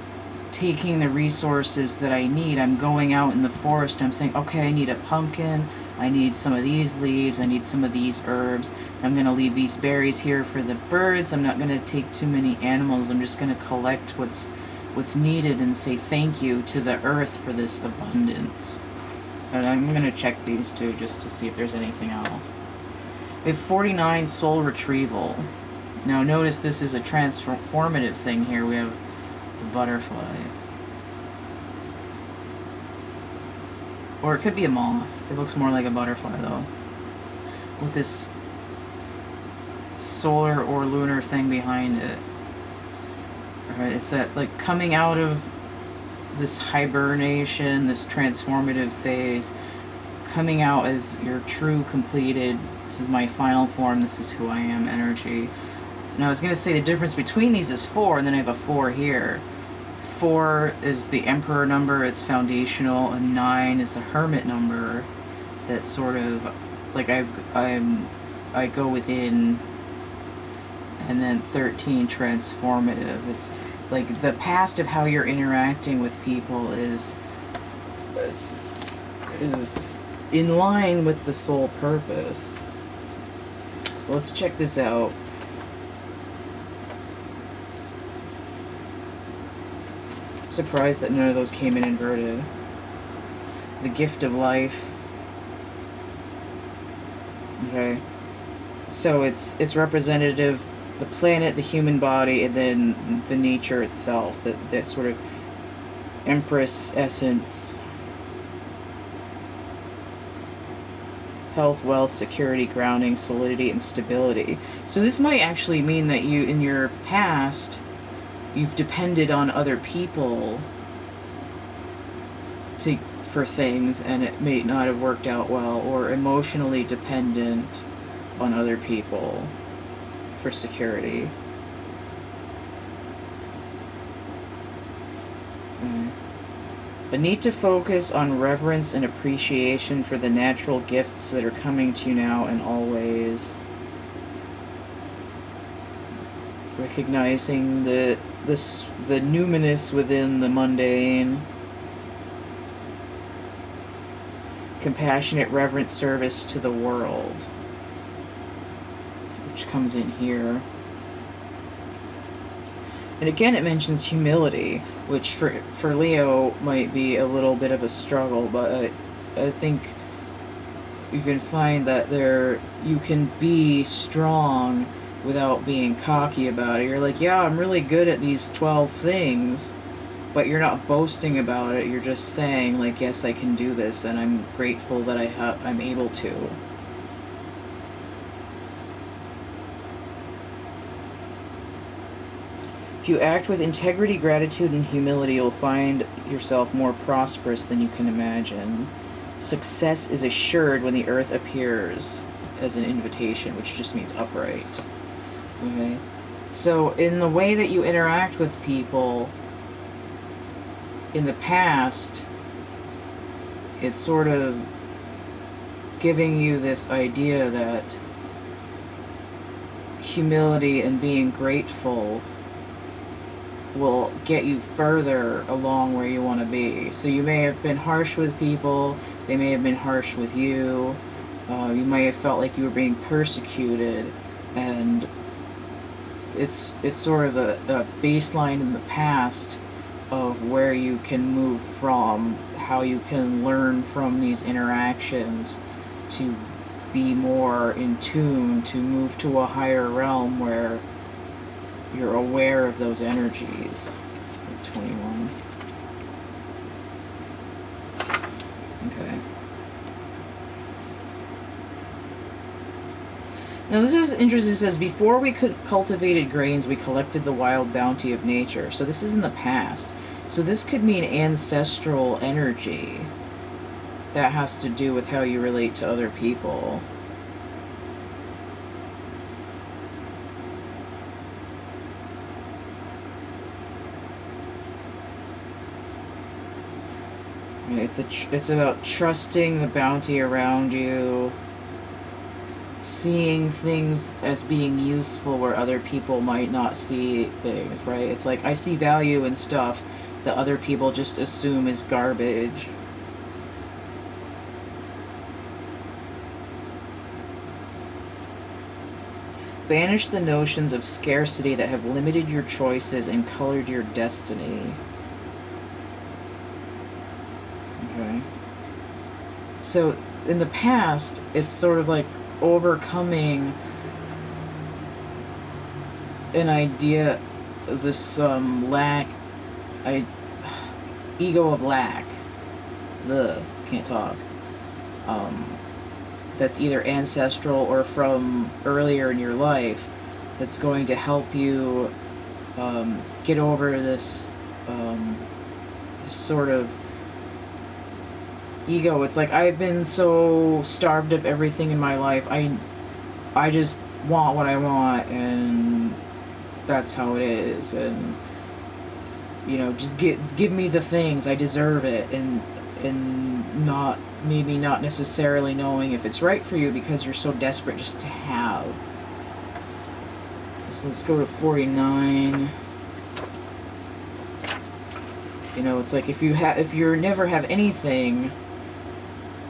taking the resources that I need. I'm going out in the forest. I'm saying, okay, I need a pumpkin. I need some of these leaves. I need some of these herbs. I'm going to leave these berries here for the birds. I'm not going to take too many animals. I'm just going to collect what's needed and say thank you to the earth for this abundance. And I'm going to check these two just to see if there's anything else. We have 49, soul retrieval. Now notice this is a transformative thing here. We have the butterfly. Or it could be a moth. It looks more like a butterfly though. With this solar or lunar thing behind it. Alright, it's that like coming out of this hibernation, this transformative phase, coming out as your true completed, this is my final form, this is who I am energy. Now I was going to say the difference between these is 4, and then I have a 4 here. 4 is the Emperor number, it's foundational, and 9 is the Hermit number. That sort of, like I go within, and then 13 transformative. It's like the past of how you're interacting with people is in line with the soul purpose. Let's check this out. Surprised that none of those came in inverted. The gift of life. Okay. So it's representative, the planet, the human body, and then the nature itself, that sort of Empress essence. Health, wealth, security, grounding, solidity, and stability. So this might actually mean that you, in your past, you've depended on other people for things, and it may not have worked out well, or emotionally dependent on other people for security. A need to focus on reverence and appreciation for the natural gifts that are coming to you now and always. Recognizing the numinous within the mundane. Compassionate, reverent service to the world, which comes in here. And again, it mentions humility, which for Leo might be a little bit of a struggle, but I think you can find that you can be strong without being cocky about it. You're like, yeah, I'm really good at these 12 things, but you're not boasting about it. You're just saying, like, yes, I can do this, and I'm grateful that I'm able to. If you act with integrity, gratitude, and humility, you'll find yourself more prosperous than you can imagine. Success is assured when the earth appears as an invitation, which just means upright. Okay? So in the way that you interact with people in the past, it's sort of giving you this idea that humility and being grateful will get you further along where you want to be. So you may have been harsh with people, they may have been harsh with you, you may have felt like you were being persecuted, and it's sort of a baseline in the past of where you can move from, how you can learn from these interactions to be more in tune, to move to a higher realm where you're aware of those energies. 21. Okay. Now this is interesting. It says, before we cultivated grains, we collected the wild bounty of nature. So this is in the past. So this could mean ancestral energy that has to do with how you relate to other people. It's about trusting the bounty around you, seeing things as being useful where other people might not see things, right? It's like, I see value in stuff that other people just assume is garbage. Banish the notions of scarcity that have limited your choices and colored your destiny. Okay. So in the past, it's sort of like overcoming an idea of this ego of lack. Can't talk. That's either ancestral or from earlier in your life, that's going to help you get over this sort of ego. It's like, I've been so starved of everything in my life. I just want what I want, and that's how it is. And just give me the things, I deserve it, and not necessarily knowing if it's right for you because you're so desperate just to have. So let's go to 49. It's like, if you never have anything,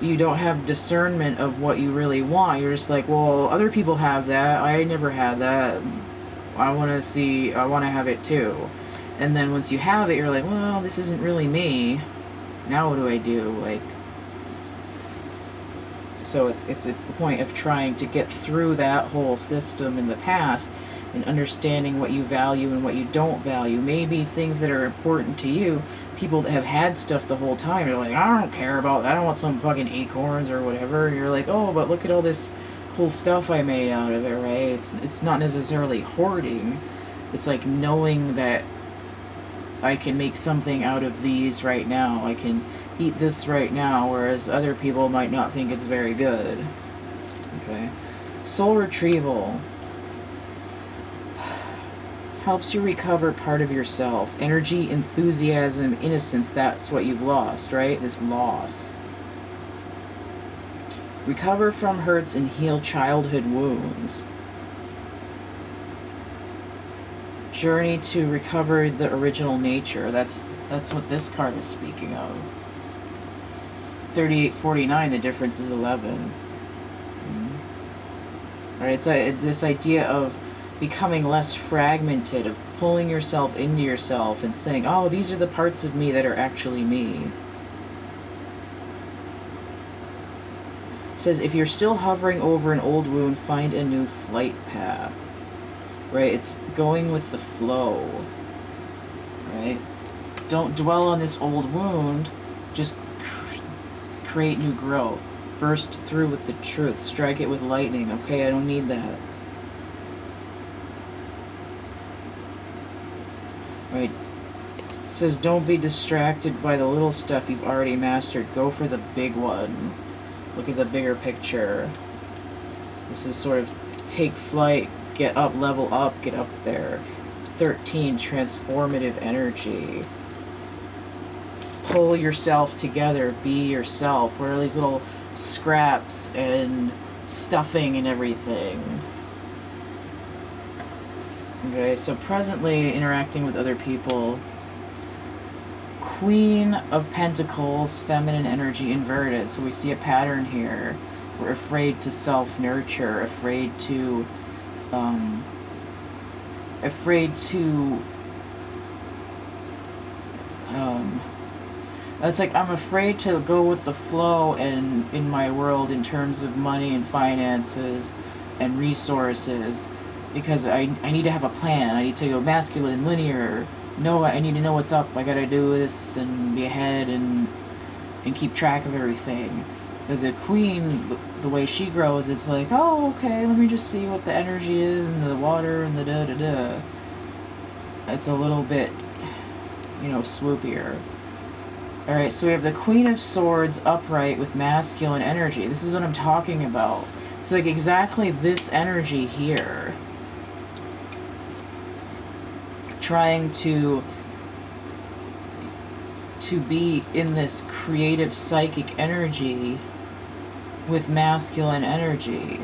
you don't have discernment of what you really want. You're just like, well, other people have that, I never had that, I want to have it too. And then once you have it, you're like, well, this isn't really me. Now what do I do? Like, so it's a point of trying to get through that whole system in the past and understanding what you value and what you don't value. Maybe things that are important to you, people that have had stuff the whole time, you're like, I don't care about that. I don't want some fucking acorns or whatever. And you're like, oh, but look at all this cool stuff I made out of it, right? It's not necessarily hoarding. It's like knowing that I can make something out of these right now. I can eat this right now, whereas other people might not think it's very good. Okay. Soul retrieval helps you recover part of yourself. Energy, enthusiasm, innocence, that's what you've lost, right? This loss. Recover from hurts and heal childhood wounds. Journey to recover the original nature. That's what this card is speaking of. 3849, the difference is 11. Right, it's this idea of becoming less fragmented, of pulling yourself into yourself and saying, oh, these are the parts of me that are actually me. It says, if you're still hovering over an old wound, find a new flight path. Right, it's going with the flow. Right? Don't dwell on this old wound, just create new growth. Burst through with the truth. Strike it with lightning. Okay, I don't need that. Right. It says, don't be distracted by the little stuff you've already mastered. Go for the big one. Look at the bigger picture. This is sort of take flight, get up, level up, get up there. 13, transformative energy. Pull yourself together, be yourself. What are these little scraps and stuffing and everything? Okay, so presently interacting with other people. Queen of Pentacles, feminine energy inverted. So we see a pattern here. We're afraid to self-nurture, afraid to it's like I'm afraid to go with the flow in my world in terms of money and finances and resources, because I need to have a plan. I need to go masculine, linear. No, I need to know what's up. I gotta do this and be ahead and keep track of everything. The queen, the way she grows, it's like, oh, okay, let me just see what the energy is and the water and the da-da-da. It's a little bit, swoopier. Alright, so we have the Queen of Swords upright with masculine energy. This is what I'm talking about. It's like exactly this energy here. Trying to be in this creative psychic energy with masculine energy.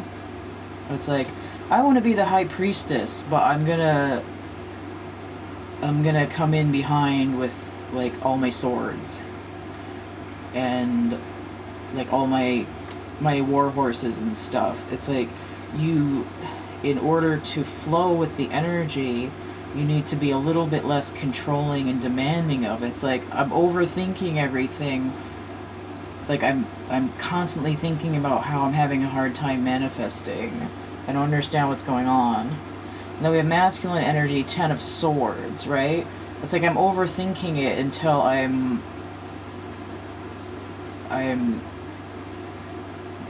It's like, I want to be the high priestess, but I'm gonna come in behind with like all my swords and like all my war horses and stuff. It's like in order to flow with the energy, you need to be a little bit less controlling and demanding of it. It's like I'm overthinking everything. Like I'm constantly thinking about how I'm having a hard time manifesting. I don't understand what's going on. And then we have masculine energy, 10 of Swords, right? It's like I'm overthinking it until I'm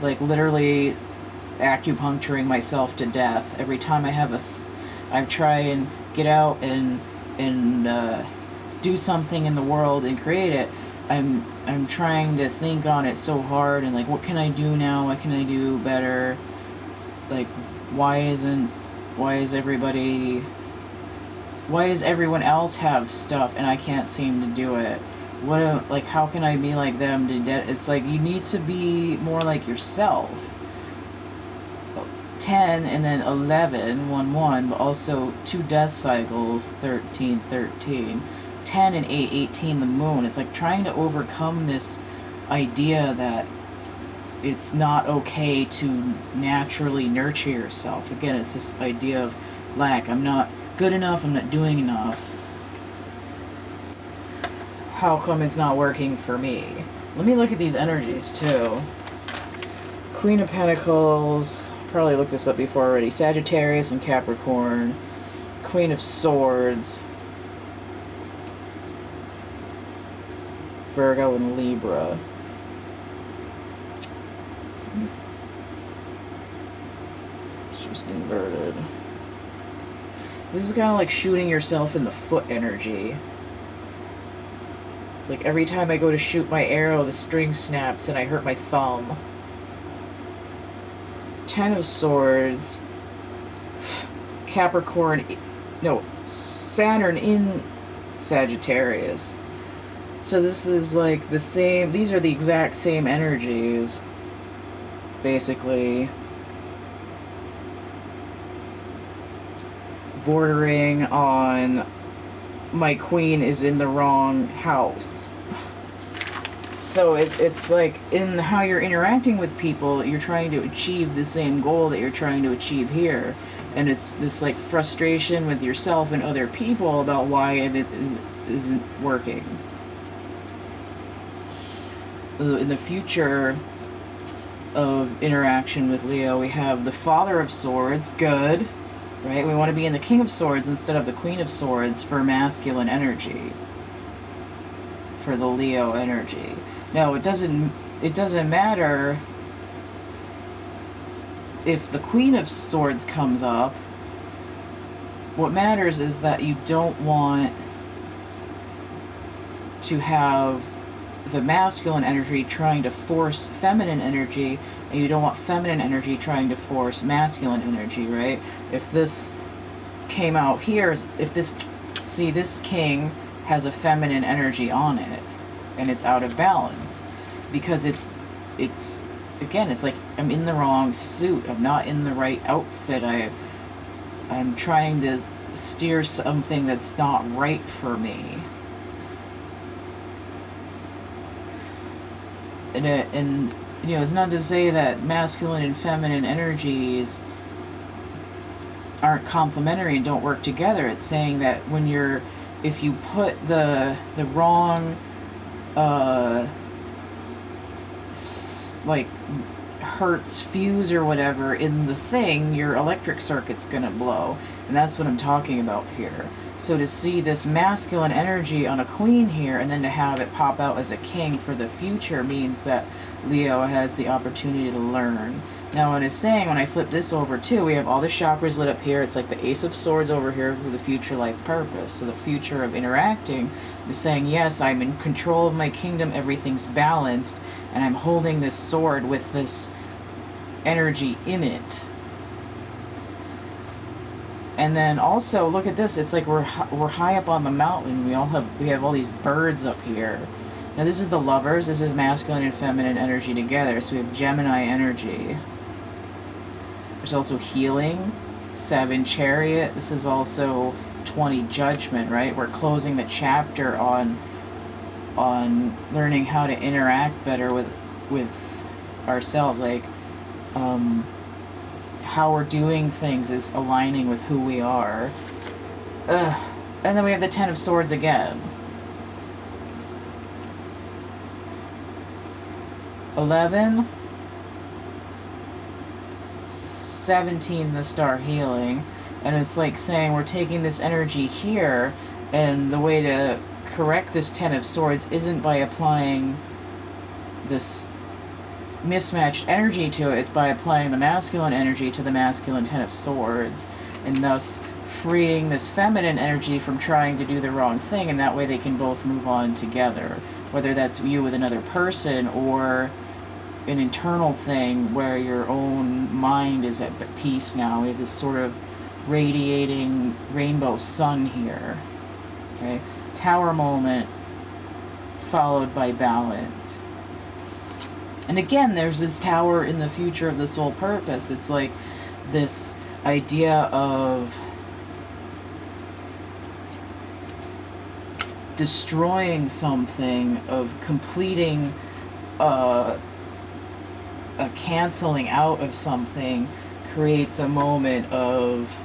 like literally acupuncturing myself to death every time I have I try and get out and do something in the world and create it. I'm trying to think on it so hard and like, what can I do now? What can I do better? Like, why does everyone else have stuff and I can't seem to do it? How can I be like them? It's like you need to be more like yourself. 10 and then 11, 1, 1, but also 2 death cycles, 13, 13. 10 and 8, 18, the moon. It's like trying to overcome this idea that it's not okay to naturally nurture yourself. Again, it's this idea of lack. I'm not good enough, I'm not doing enough. how come it's not working for me? Let me look at these energies too. Queen of Pentacles, probably looked this up before already. Sagittarius and Capricorn. Queen of Swords. Virgo and Libra. It's just inverted. This is kind of like shooting yourself in the foot energy. It's like every time I go to shoot my arrow, the string snaps and I hurt my thumb. Ten of Swords. Capricorn. No, Saturn in Sagittarius. So this is like the same, these are the exact same energies, basically. Bordering on my queen is in the wrong house. So it's like in how you're interacting with people, you're trying to achieve the same goal that you're trying to achieve here. And it's this like frustration with yourself and other people about why it isn't working. In the future of interaction with Leo, we have the Father of Swords, good, right? We want to be in the King of Swords instead of the Queen of Swords for masculine energy, for the Leo energy. Now, it doesn't matter if the Queen of Swords comes up. What matters is that you don't want to have the masculine energy trying to force feminine energy, and you don't want feminine energy trying to force masculine energy, right? If this came out here, if this, see, this king has a feminine energy on it, and it's out of balance, because it's again, it's like I'm in the wrong suit, I'm not in the right outfit, I'm trying to steer something that's not right for me. And you know, it's not to say that masculine and feminine energies aren't complementary and don't work together. It's saying that when if you put the wrong like Hertz fuse or whatever in the thing, your electric circuit's gonna blow. And that's what I'm talking about here. So to see this masculine energy on a queen here and then to have it pop out as a king for the future means that Leo has the opportunity to learn. Now what it's saying, when I flip this over too, we have all the chakras lit up here. It's like the Ace of Swords over here for the future life purpose. So the future of interacting is saying, yes, I'm in control of my kingdom, everything's balanced, and I'm holding this sword with this energy in it. And then also, look at this. It's like we're high up on the mountain. We have all these birds up here. Now this is the Lovers. This is masculine and feminine energy together. So we have Gemini energy. There's also Healing, 7 Chariot. This is also 20 Judgment, right? We're closing the chapter on learning how to interact better with ourselves. Like, how we're doing things is aligning with who we are. And then we have the Ten of Swords again. 11, 17, the Star Healing. And it's like saying we're taking this energy here, and the way to correct this Ten of Swords isn't by applying this mismatched energy to it, it's by applying the masculine energy to the masculine Ten of Swords, and thus freeing this feminine energy from trying to do the wrong thing, and that way they can both move on together. Whether that's you with another person or an internal thing where your own mind is at peace now. We have this sort of radiating rainbow sun here. Okay? Tower moment followed by balance. And again, there's this tower in the future of the soul purpose. It's like this idea of destroying something, of completing a canceling out of something, creates a moment of,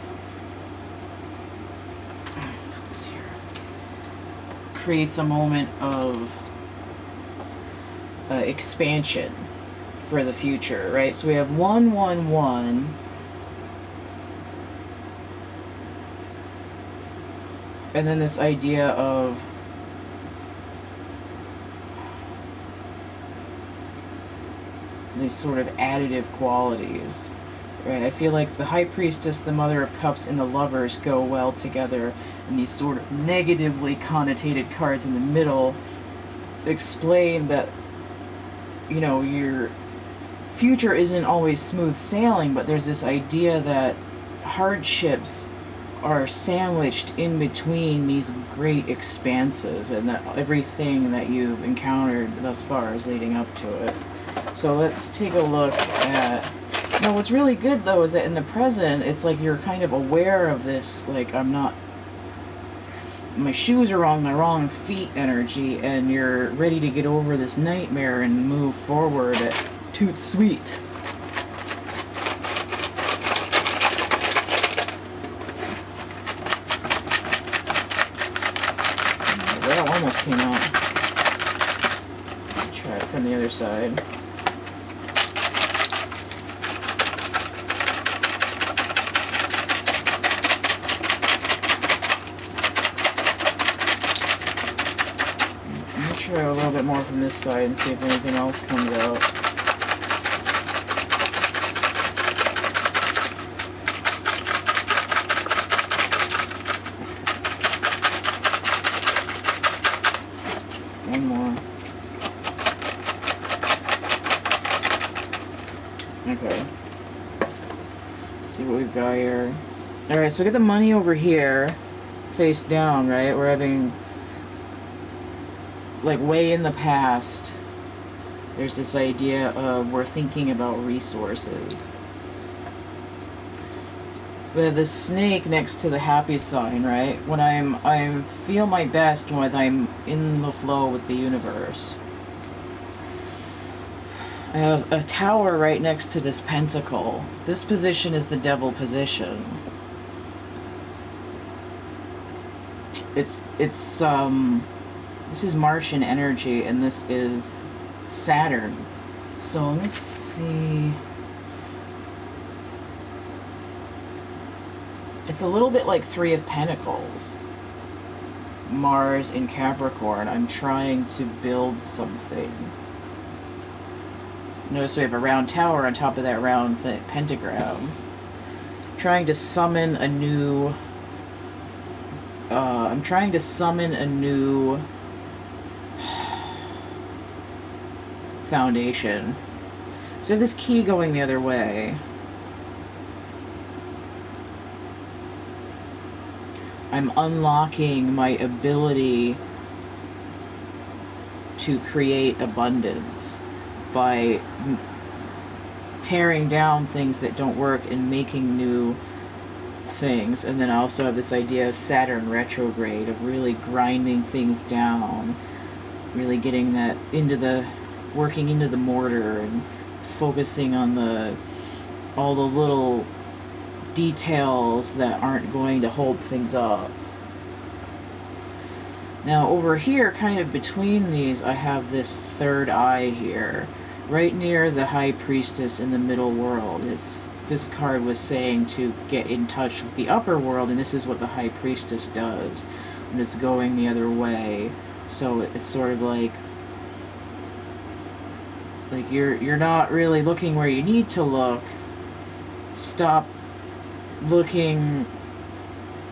put this here, creates a moment of expansion for the future, right? So we have 111. And then this idea of these sort of additive qualities, right? I feel like the High Priestess, the Mother of Cups, and the Lovers go well together, and these sort of negatively connotated cards in the middle explain that, you know, your future isn't always smooth sailing, but there's this idea that hardships are sandwiched in between these great expanses, and that everything that you've encountered thus far is leading up to it. So let's take a look at... Now, what's really good, though, is that in the present, it's like you're kind of aware of this, like, I'm not... my shoes are on the wrong feet energy, and you're ready to get over this nightmare and move forward at toot sweet. That almost came out. Try it from the other side. Try a little bit more from this side and see if anything else comes out. One more. Okay. Let's see what we've got here. Alright, so we get the money over here, face down, right? We're having... like way in the past, there's this idea of we're thinking about resources. We have this snake next to the happy sign, right? When I feel my best when I'm in the flow with the universe. I have a tower right next to this pentacle. This position is the devil position. It's this is Martian energy, and this is Saturn. So let's see. It's a little bit like Three of Pentacles. Mars in Capricorn. I'm trying to build something. Notice we have a round tower on top of that round pentagram. Trying to summon a new... I'm trying to summon a new... foundation. So I have this key going the other way. I'm unlocking my ability to create abundance by tearing down things that don't work and making new things. And then I also have this idea of Saturn retrograde, of really grinding things down, really getting that into the working into the mortar and focusing on all the little details that aren't going to hold things up. Now over here, kind of between these, I have this third eye here, right near the High Priestess in the middle world. This card was saying to get in touch with the upper world, and this is what the High Priestess does when it's going the other way. So it's sort of like you're not really looking where you need to look. Stop looking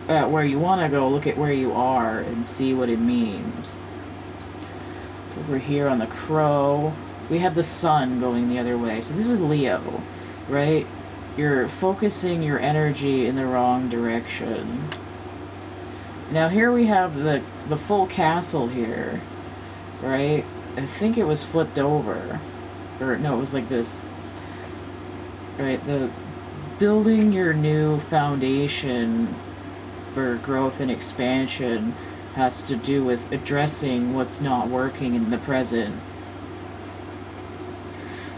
at where you want to go. Look at where you are and see what it means. It's over here on the crow. We have the sun going the other way. So this is Leo, right? You're focusing your energy in the wrong direction. Now here we have the full castle here, right? I think it was flipped over. Or no, it was like this. Right, the building your new foundation for growth and expansion has to do with addressing what's not working in the present.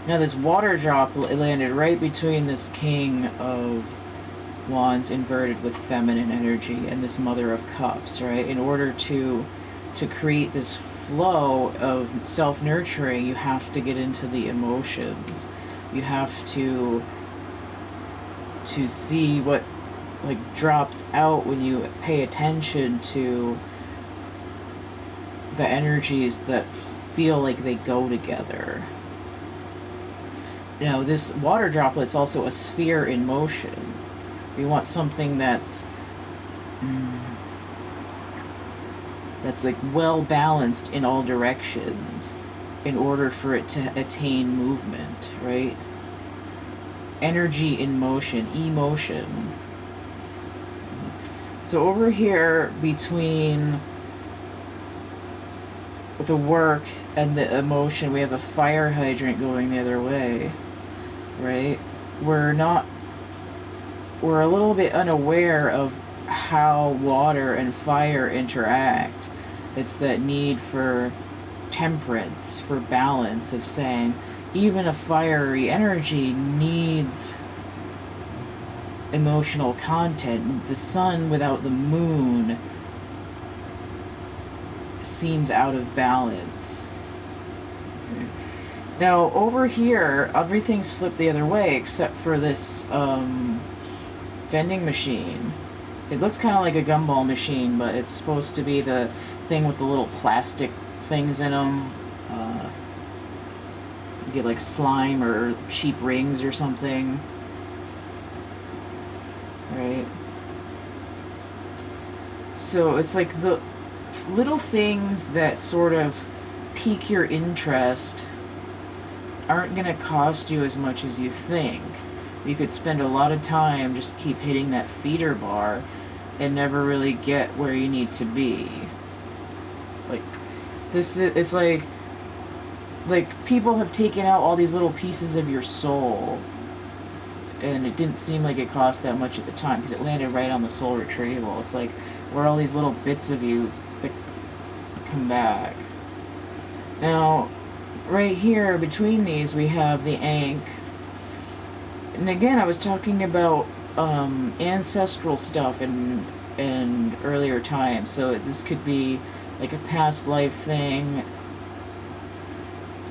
Now this water drop landed right between this King of Wands inverted with feminine energy and this Mother of Cups, right? In order to to create this flow of self-nurturing, you have to get into the emotions. You have to see what like drops out when you pay attention to the energies that feel like they go together. You know, this water droplet's also a sphere in motion. You want something that's like well balanced in all directions in order for it to attain movement, right? Energy in motion, emotion. So over here between the work and the emotion, we have a fire hydrant going the other way, right? We're a little bit unaware of how water and fire interact. It's that need for temperance, for balance, of saying even a fiery energy needs emotional content. The sun without the moon seems out of balance. Now over here, everything's flipped the other way except for this vending machine. It looks kind of like a gumball machine, but it's supposed to be the thing with the little plastic things in them. You get like slime or cheap rings or something. Right? So it's like the little things that sort of pique your interest aren't going to cost you as much as you think. You could spend a lot of time just keep hitting that feeder bar and never really get where you need to be. Like, it's like people have taken out all these little pieces of your soul, and it didn't seem like it cost that much at the time because it landed right on the soul retrieval. It's like, where all these little bits of you that come back. Now, right here between these we have the Ankh. And again, I was talking about ancestral stuff in earlier times, so this could be like a past life thing,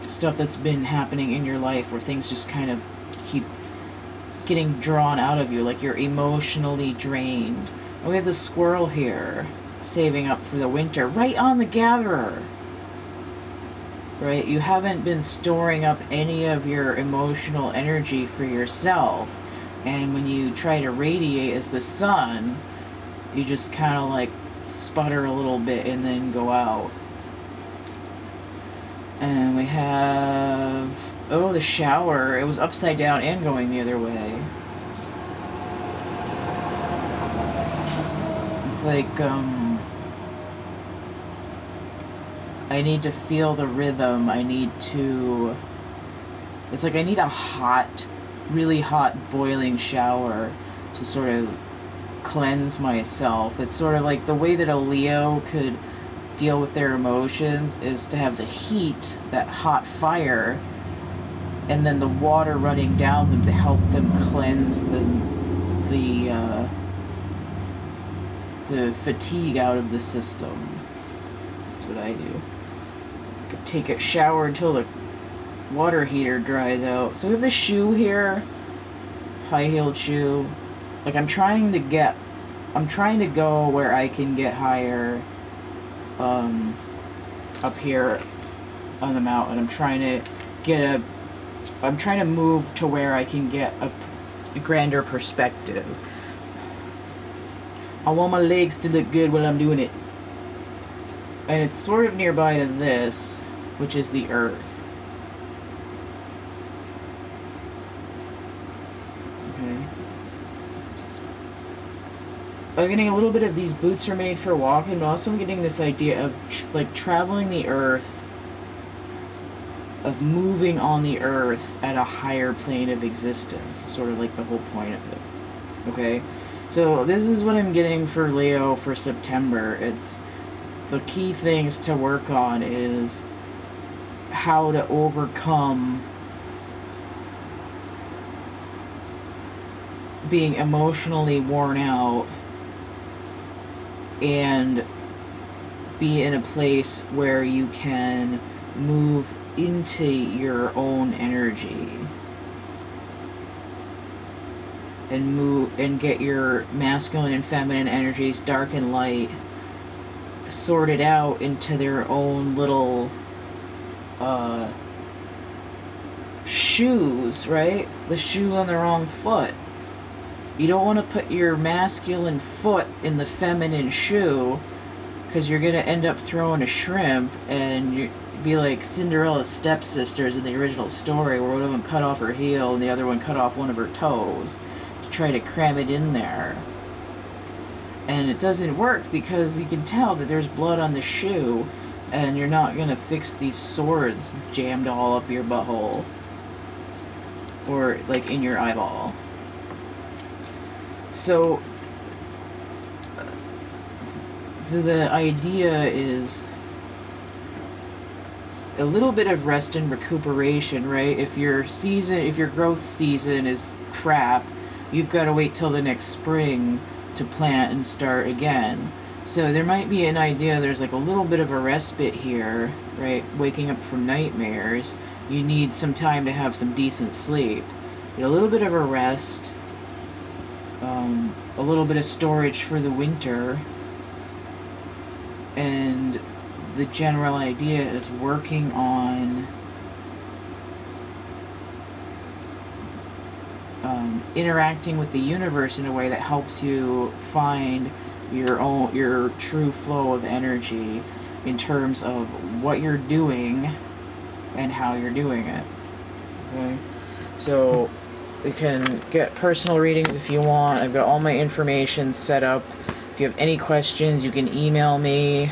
stuff that's been happening in your life where things just kind of keep getting drawn out of you, like you're emotionally drained. And we have the squirrel here saving up for the winter right on the gatherer. Right? You haven't been storing up any of your emotional energy for yourself, and when you try to radiate as the sun, you just kind of like sputter a little bit and then go out. And we have, oh, the shower. It was upside down and going the other way. It's like, I need to feel the rhythm. It's like I need a hot, really hot, boiling shower to sort of cleanse myself. It's sort of like the way that a Leo could deal with their emotions is to have the heat, that hot fire, and then the water running down them to help them cleanse the fatigue out of the system. That's what I do. I could take a shower until the water heater dries out. So we have the shoe here, high-heeled shoe. Like I'm trying to go where I can get higher up here on the mountain. I'm trying to move to where I can get a grander perspective. I want my legs to look good while I'm doing it. And it's sort of nearby to this, which is the earth. Okay. I'm getting a little bit of these boots are made for walking, but also I'm getting this idea of traveling the earth, of moving on the earth at a higher plane of existence. Sort of like the whole point of it. Okay? So this is what I'm getting for Leo for September. It's the key things to work on is how to overcome being emotionally worn out and be in a place where you can move into your own energy and move and get your masculine and feminine energies, dark and light, sorted out into their own little shoes, right? The shoe on the wrong foot. You don't want to put your masculine foot in the feminine shoe, because you're going to end up throwing a shrimp, and you be like Cinderella's stepsisters in the original story, where one of them cut off her heel and the other one cut off one of her toes to try to cram it in there. And it doesn't work, because you can tell that there's blood on the shoe, and you're not going to fix these swords jammed all up your butthole or like in your eyeball. So the idea is a little bit of rest and recuperation, right? If your growth season is crap, you've got to wait till the next spring to plant and start again. So there might be an idea, there's like a little bit of a respite here, right? Waking up from nightmares, you need some time to have some decent sleep. Get a little bit of a rest, a little bit of storage for the winter, and the general idea is working on interacting with the universe in a way that helps you find your true flow of energy in terms of what you're doing and how you're doing it. Okay, so we can get personal readings if you want. I've got all my information set up. If you have any questions, you can email me,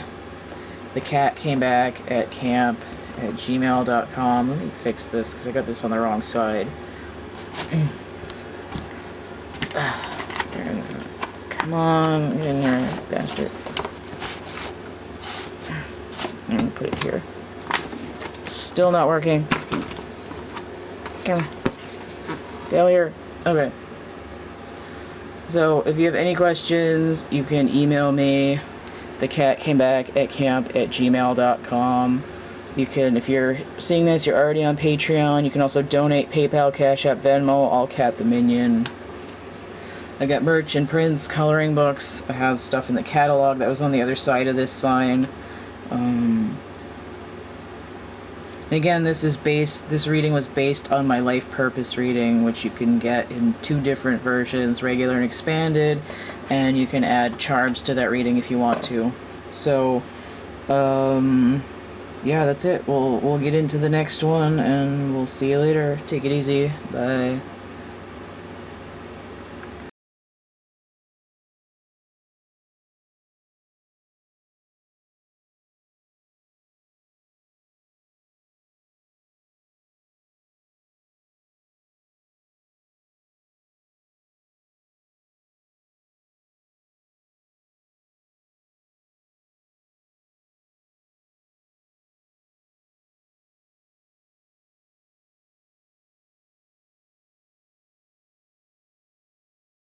thecatcamebackatcamp@gmail.com. Let me fix this because I got this on the wrong side. Come on, get in there, bastard. I'm gonna put it here. Still not working. Come. Failure. Okay. So if you have any questions, you can email me, thecatcamebackatcamp@gmail.com. You can, if you're seeing this, you're already on Patreon. You can also donate PayPal, Cash App, Venmo, all CATtheMinion. I got merch and prints, coloring books. I have stuff in the catalog that was on the other side of this sign. And again, this reading was based on my life purpose reading, which you can get in 2 different versions, regular and expanded, and you can add charms to that reading if you want to. So, yeah, that's it. We'll get into the next one, and we'll see you later. Take it easy. Bye.